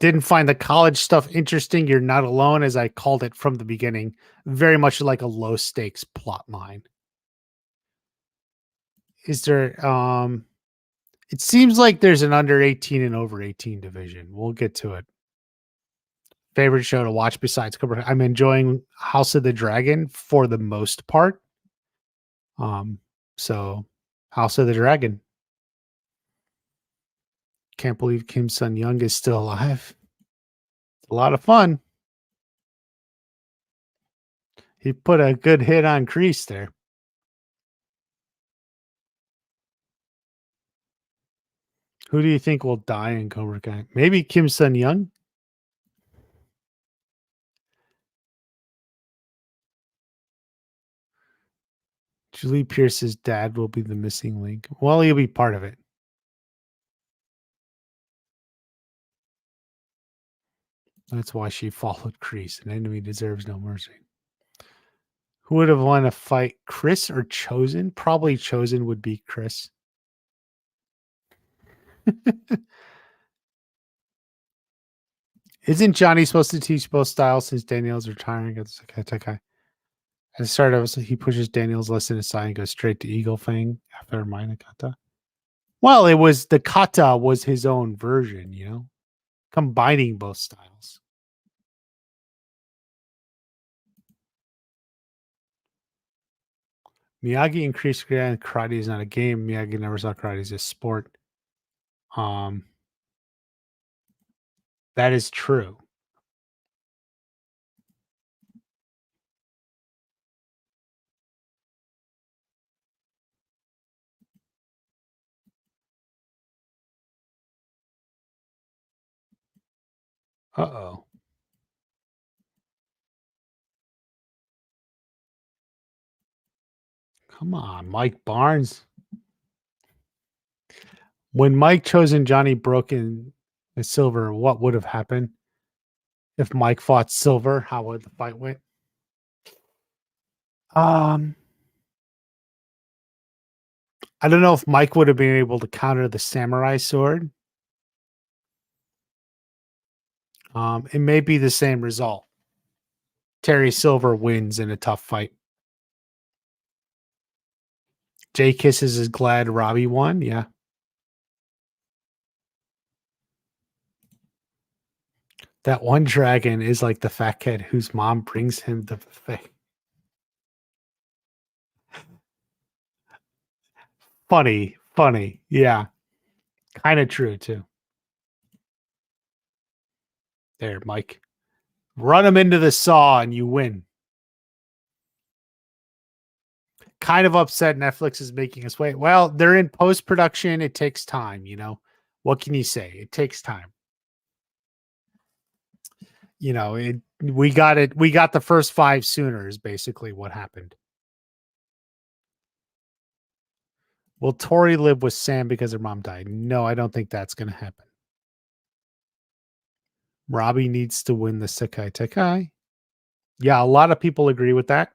Didn't find the college stuff interesting. You're not alone, as I called it from the beginning. Very much like a low stakes plot line. Is there it seems like there's an under 18 and over 18 division. We'll get to it. Favorite show to watch besides Cobra Kai? I'm enjoying House of the Dragon for the most part. So House of the Dragon. Can't believe Kim Sun Young is still alive. It's a lot of fun. He put a good hit on Kreese there. Who do you think will die in Cobra Kai? Maybe Kim Sun Young? Julie Pierce's dad will be the missing link. Well, he'll be part of it. That's why she followed Kreese. An enemy deserves no mercy. Who would have won a fight, Chris or Chosen? Probably Chosen would be Chris. Isn't Johnny supposed to teach both styles since Daniel's retiring at the Sekai Taikai? At the start of it, he pushes Daniel's lesson aside and goes straight to Eagle Fang after minor kata. Well, the kata was his own version, combining both styles. Miyagi and Kreese karate is not a game. Miyagi never saw karate as a sport. Um, that is true. Uh-oh. Come on, Mike Barnes. When Mike chosen Johnny Broken and Silver, what would have happened if Mike fought Silver? How would the fight went? Um, I don't know if Mike would have been able to counter the samurai sword. It may be the same result. Terry Silver wins in a tough fight. Jay Kisses is glad Robbie won. Yeah. That one dragon is like the fat kid whose mom brings him the buffet. Funny. Yeah. Kind of true, too. There, Mike. Run him into the saw and you win. Kind of upset Netflix is making us wait. Well, they're in post production. It takes time, you know. What can you say? It takes time. You know, we got it. We got the first 5 sooner is basically what happened. Will Tori live with Sam because her mom died? No, I don't think that's going to happen. Robbie needs to win the Sekai Taikai. Yeah, a lot of people agree with that.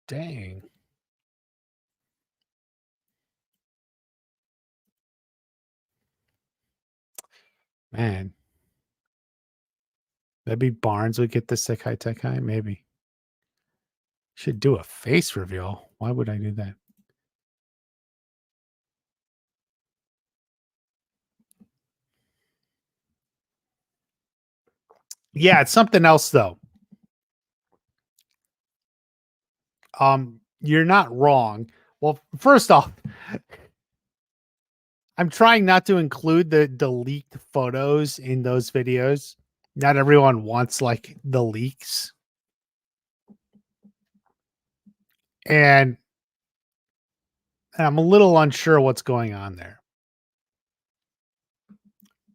Dang. Man. Maybe Barnes would get the Sekai Taikai. Maybe. Should do a face reveal. Why would I do that? Yeah, it's something else though. You're not wrong. Well, first off, I'm trying not to include the leaked photos in those videos. Not everyone wants like the leaks. And I'm a little unsure what's going on there.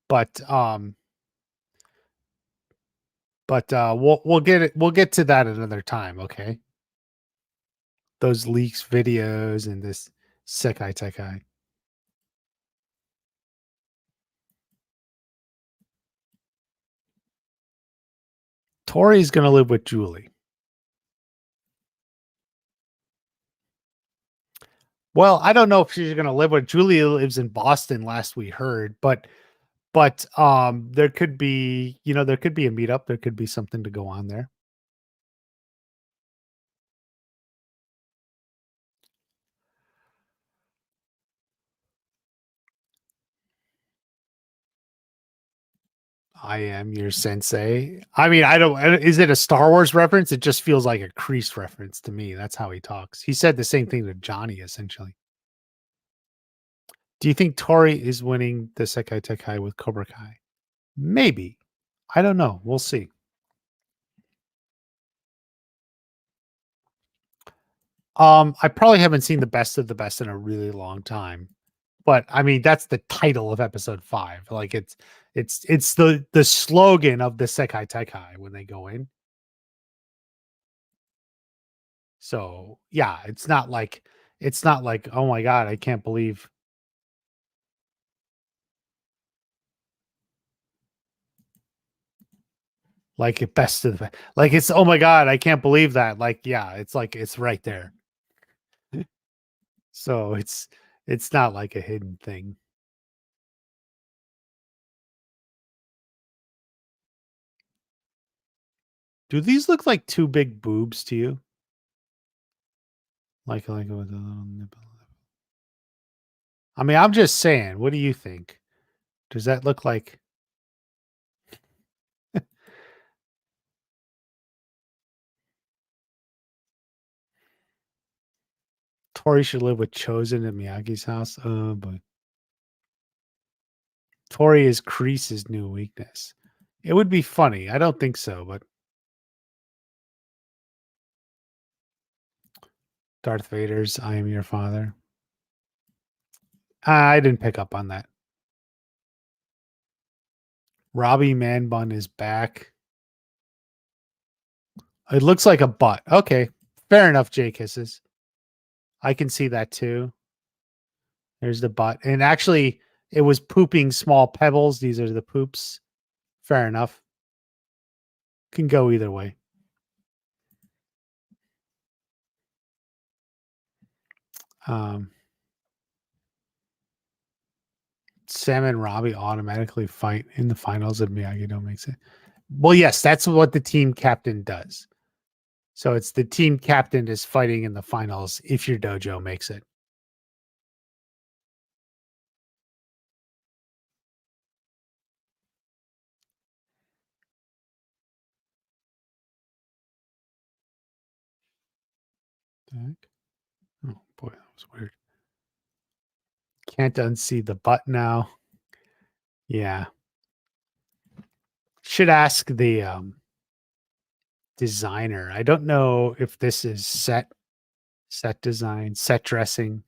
But we'll get to that another time, okay? Those leaks videos and this Sekai Taikai. Tori's gonna live with Julie. Well, I don't know if she's gonna live with Julie lives in Boston last we heard, but there could be, you know, there could be a meetup, there could be something to go on there. I am your sensei. I mean, I don't is it a Star Wars reference? It just feels like a Kreese reference to me. That's how he talks. He said the same thing to Johnny essentially. Do you think Tori is winning the Sekai Taikai with Cobra Kai? Maybe. I don't know. We'll see. I probably haven't seen the best of the best in a really long time. But I mean, that's the title of episode 5. Like it's the slogan of the Sekai Taikai when they go in. So yeah, it's not like oh my god, I can't believe like it best of the like it's oh my god, I can't believe that. Like yeah, it's like it's right there. So it's not like a hidden thing. Do these look like 2 big boobs to you? Like with a little nipple. I mean, I'm just saying, what do you think? Does that look like Tori should live with Chosen at Miyagi's house. But Tori is Kreese's new weakness. It would be funny. I don't think so, but Darth Vader's "I am your father." I didn't pick up on that. Robbie Man Bun is back. It looks like a butt. Okay, fair enough. J Kisses. I can see that too. There's the butt, and actually, it was pooping small pebbles. These are the poops. Fair enough. Can go either way. Sam and Robbie automatically fight in the finals of Miyagi-Do makes it. Well, yes, that's what the team captain does. So it's the team captain is fighting in the finals if your dojo makes it. Oh boy, that was weird. Can't unsee the butt now. Yeah. Should ask the designer. I don't know if this is set design, set dressing.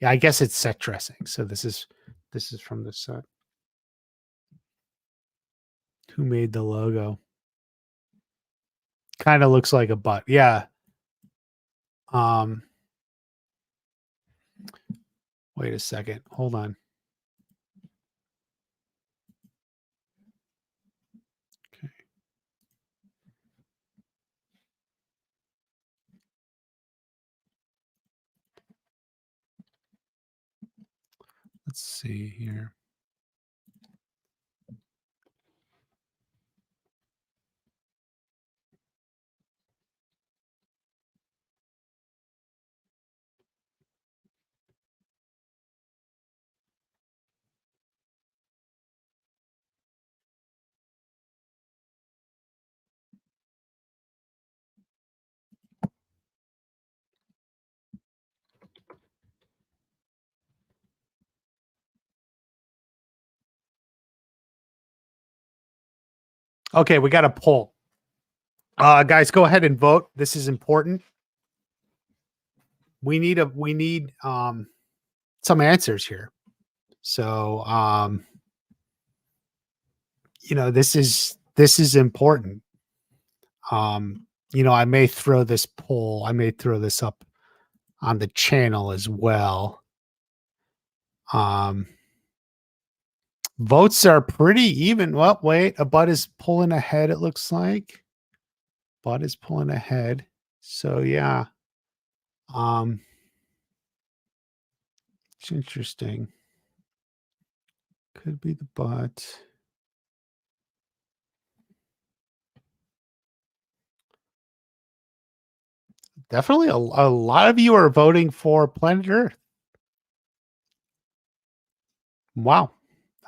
Yeah, I guess it's set dressing. So this is from the set. Who made the logo? Kind of looks like a butt. Yeah. Wait a second. Hold on. Okay. Let's see here. Okay, we got a poll. Guys, go ahead and vote. This is important. We need some answers here. So this is important. I may throw this poll, I may throw this up on the channel as well. Votes are pretty even. Well, wait, a butt is pulling ahead, it looks like. Butt is pulling ahead. So yeah. It's interesting. Could be the butt. Definitely a lot of you are voting for Planet Earth. Wow.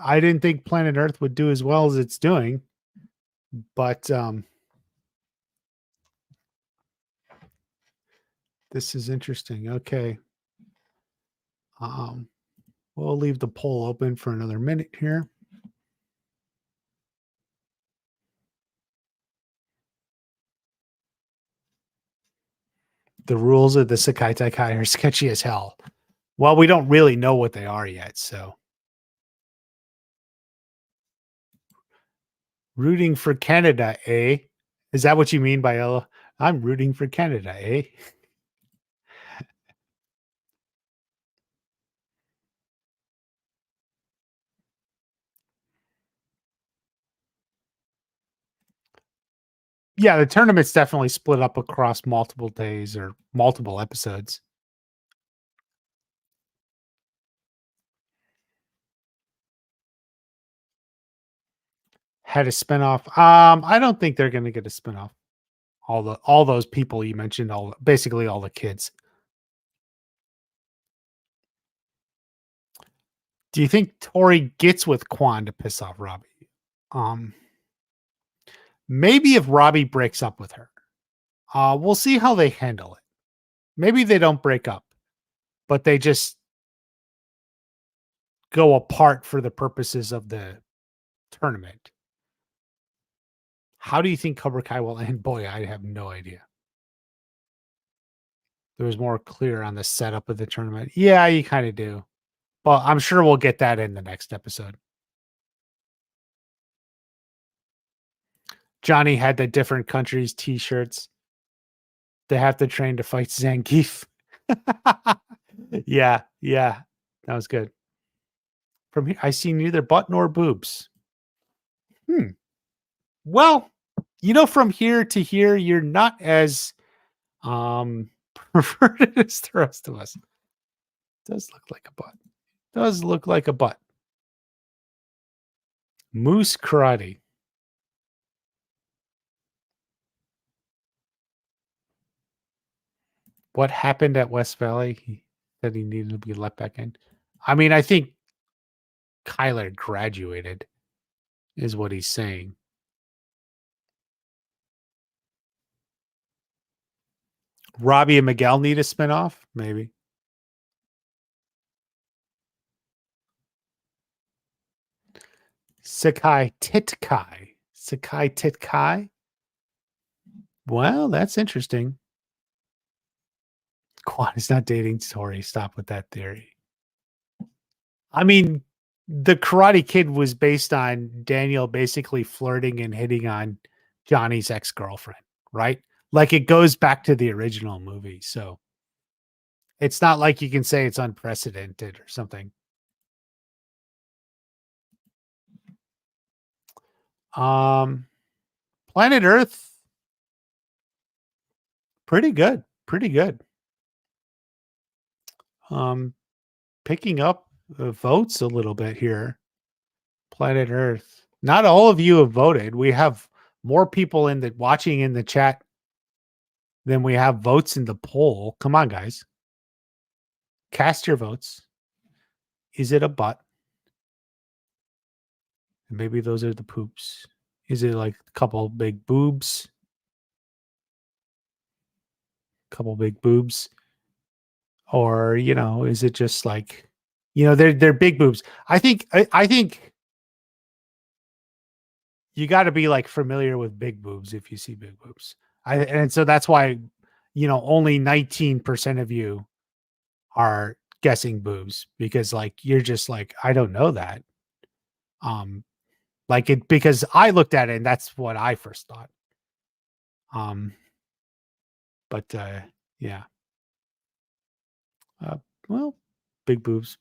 I didn't think Planet Earth would do as well as it's doing, but this is interesting. Okay. We'll leave the poll open for another minute here. The rules of the Sekai Taikai are sketchy as hell. Well, we don't really know what they are yet, so. Rooting for Canada, eh? Is that what you mean by Ella? I'm rooting for Canada, eh? Yeah, the tournament's definitely split up across multiple days or multiple episodes. Had a spinoff. I don't think they're going to get a spinoff. All those people you mentioned, basically all the kids. Do you think Tori gets with Quan to piss off Robbie? Maybe if Robbie breaks up with her. We'll see how they handle it. Maybe they don't break up. but they just go apart for the purposes of the tournament. How do you think Cobra Kai will end? Boy, I have no idea. There was more clear on the setup of the tournament. Yeah, you kind of do. Well, I'm sure we'll get that in the next episode. Johnny had the different countries t-shirts. They have to train to fight Zangief. Yeah. That was good. From here, I see neither butt nor boobs. Well, from here to here, you're not as perverted as the rest of us. It does look like a butt. Does look like a butt. Moose karate. What happened at West Valley? He said he needed to be let back in. I mean, I think Kyler graduated, is what he's saying. Robbie and Miguel need a spinoff? Maybe. Sekai Taikai. Sekai Taikai? Well, that's interesting. Quan is not dating Tori. Stop with that theory. I mean, the Karate Kid was based on Daniel basically flirting and hitting on Johnny's ex-girlfriend, right? Like it goes back to the original movie. So it's not like you can say it's unprecedented or something. Planet Earth. Pretty good. Picking up votes a little bit here. Planet Earth. Not all of you have voted. We have more people watching in the chat than we have votes in the poll. Come on, guys. Cast your votes. Is it a butt? Maybe those are the poops. Is it like a couple big boobs? Couple big boobs? Or, is it just like, they're big boobs. I think you got to be like familiar with big boobs if you see big boobs. And so that's why, only 19% of you are guessing boobs, because like, you're just like, I don't know that. Because I looked at it and that's what I first thought. Yeah. Well, big boobs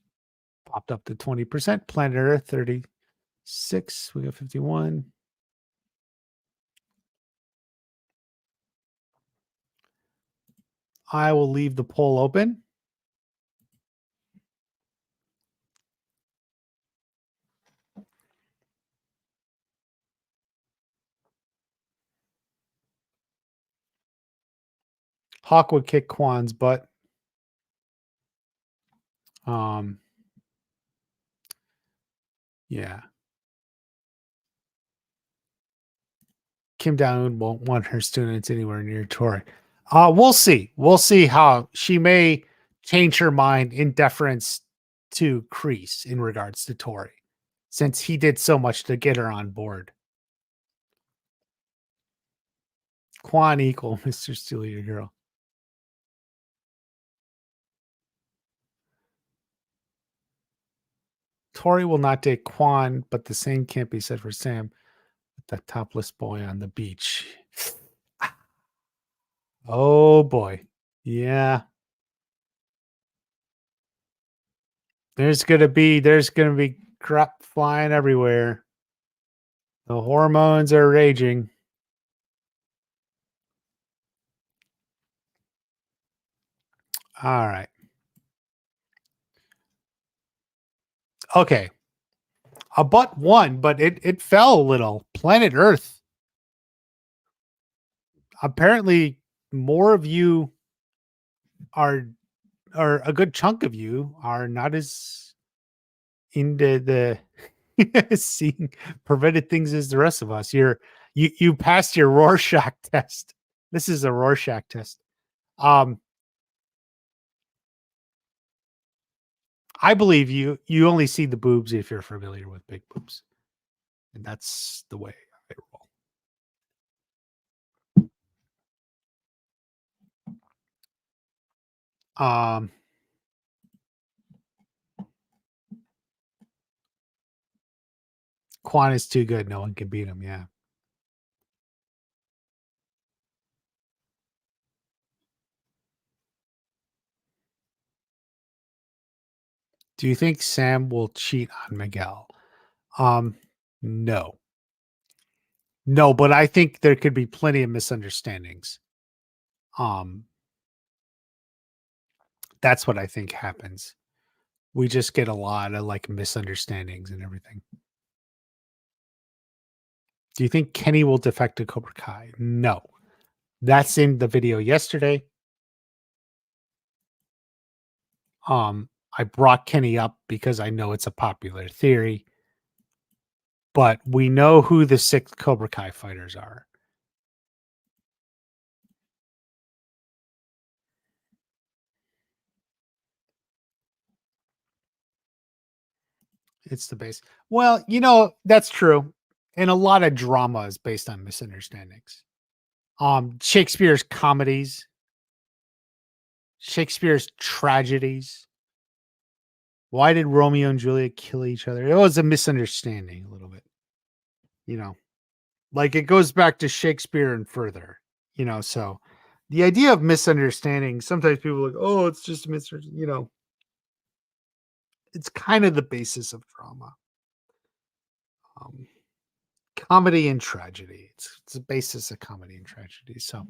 popped up to 20%. Planet Earth 36. We got 51. I will leave the poll open. Hawk would kick Kwan's butt. Yeah. Kim Dae-un won't want her students anywhere near Tori. We'll see. We'll see how she may change her mind in deference to Kreese in regards to Tori, since he did so much to get her on board. Kwan equal Mr. Steal Your Girl. Tori will not date Kwan, but the same can't be said for Sam, the topless boy on the beach. Oh boy. Yeah. There's gonna be crap flying everywhere. The hormones are raging. All right. Okay. A butt won, but it fell a little. Planet Earth. Apparently, more of you are, or a good chunk of you are not as into the seeing perverted things as the rest of us. You passed your Rorschach test. This is a Rorschach test. I believe you. You only see the boobs if you're familiar with big boobs, and that's the way I roll. Quan is too good. No one can beat him. Yeah. Do you think Sam will cheat on Miguel? No. No, but I think there could be plenty of misunderstandings. That's what I think happens. We just get a lot of like misunderstandings and everything. Do you think Kenny will defect to Cobra Kai? No. That's in the video yesterday. I brought Kenny up because I know it's a popular theory, but we know who the 6 Cobra Kai fighters are. It's the base. Well, that's true. And a lot of drama is based on misunderstandings. Shakespeare's comedies, Shakespeare's tragedies. Why did Romeo and Juliet kill each other? It was a misunderstanding a little bit. Like it goes back to Shakespeare and further, so the idea of misunderstanding, sometimes people are like, oh, it's just a misunderstanding, it's kind of the basis of drama. Comedy and tragedy. It's the basis of comedy and tragedy. So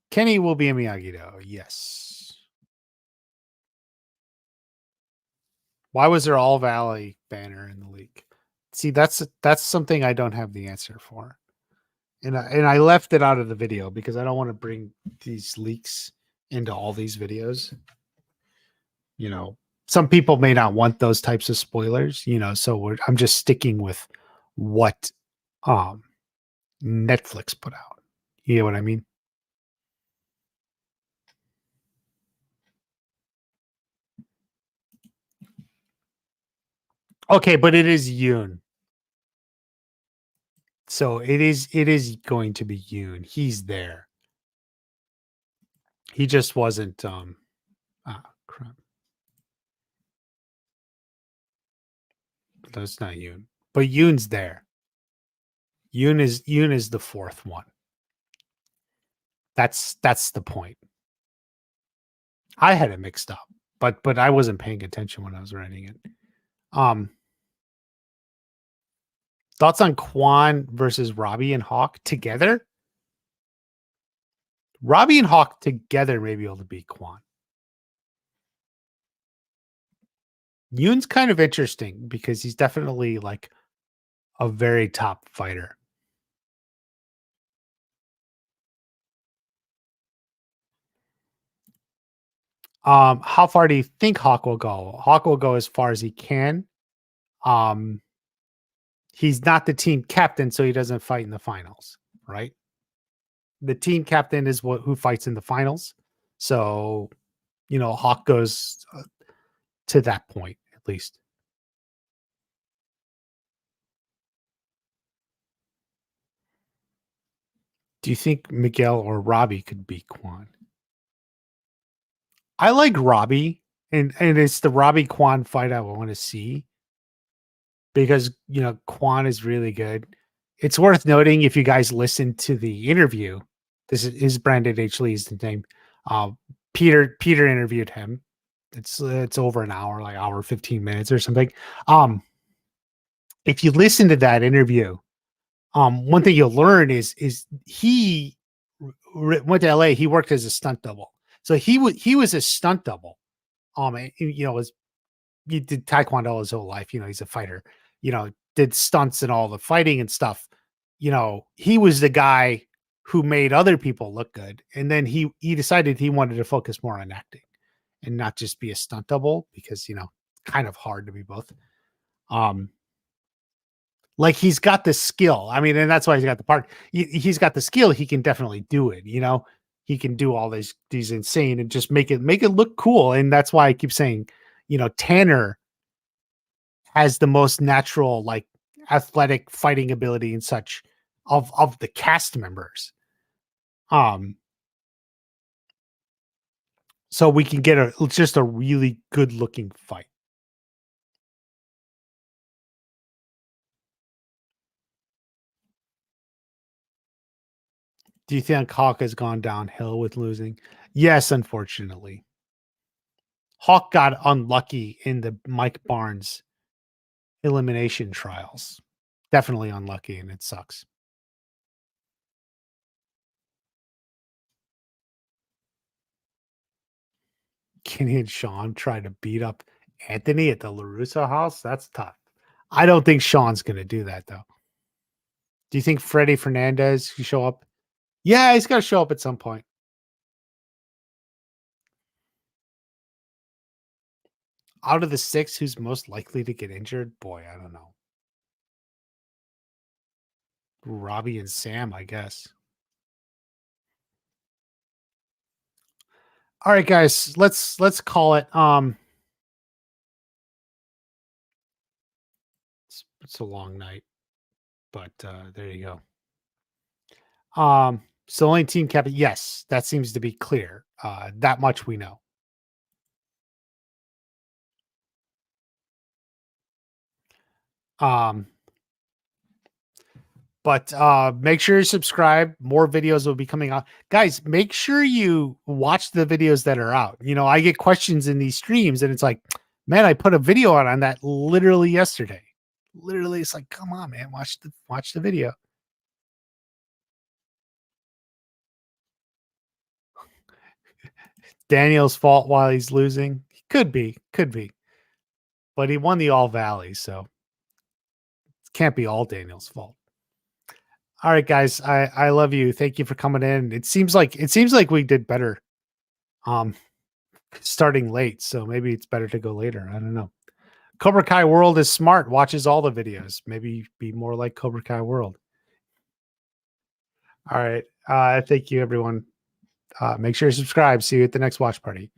Kenny will be a Miyagi-Do. Yes. Why was there All Valley banner in the leak? See, that's something I don't have the answer for. And I left it out of the video because I don't want to bring these leaks into all these videos. Some people may not want those types of spoilers, so I'm just sticking with what Netflix put out. You know what I mean? Okay, but it is Yoon. So it is going to be Yoon. He's there. He just wasn't crap. That's not Yoon. But Yoon's there. Yoon is the 4th one. That's the point. I had it mixed up, but I wasn't paying attention when I was writing it. Thoughts on Quan versus Robby and Hawk together? Robby and Hawk together may be able to beat Quan. Yoon's kind of interesting because he's definitely like a very top fighter. How far do you think Hawk will go? Hawk will go as far as he can. He's not the team captain, so he doesn't fight in the finals, right? The team captain is who fights in the finals. So, Hawk goes to that point, at least. Do you think Miguel or Robby could beat Quan? I like Robby, and it's the Robby Quan fight I want to see because Quan is really good. It's worth noting if you guys listen to the interview. This is Brandon H. Lee's the name. Peter interviewed him. It's over an hour, like hour 15 minutes or something. If you listen to that interview, one thing you'll learn is he went to LA. He worked as a stunt double. So he was a stunt double. He did Taekwondo his whole life. He's a fighter. Did stunts and all the fighting and stuff. He was the guy who made other people look good. And then he decided he wanted to focus more on acting and not just be a stunt double because, kind of hard to be both. Like he's got the skill. I mean, and that's why he's got the part. He's got the skill. He can definitely do it. he can do all these insane and just make it look cool. And that's why I keep saying, Tanner has the most natural, like, athletic fighting ability and such of the cast members. So we can get just a really good looking fight. Do you think Hawk has gone downhill with losing? Yes, unfortunately. Hawk got unlucky in the Mike Barnes elimination trials. Definitely unlucky, and it sucks. Kenny and Sean try to beat up Anthony at the LaRusso house. That's tough. I don't think Sean's going to do that, though. Do you think Freddie Fernandez can show up? Yeah, he's got to show up at some point. Out of the 6, who's most likely to get injured? Boy, I don't know. Robbie and Sam, I guess. All right, guys, let's call it. It's a long night, but there you go. So only team captain. Yes, that seems to be clear. That much we know. But make sure you subscribe. More videos will be coming out. Guys, make sure you watch the videos that are out. I get questions in these streams and it's like, man, I put a video out on that literally yesterday. Literally, it's like, come on, man, watch the video. Daniel's fault while he's losing. Could be. But he won the All Valley, so it can't be all Daniel's fault. All right, guys. I love you. Thank you for coming in. It seems like we did better starting late, so maybe it's better to go later. I don't know. Cobra Kai World is smart, watches all the videos. Maybe be more like Cobra Kai World. All right. Thank you, everyone. Make sure you subscribe. See you at the next watch party.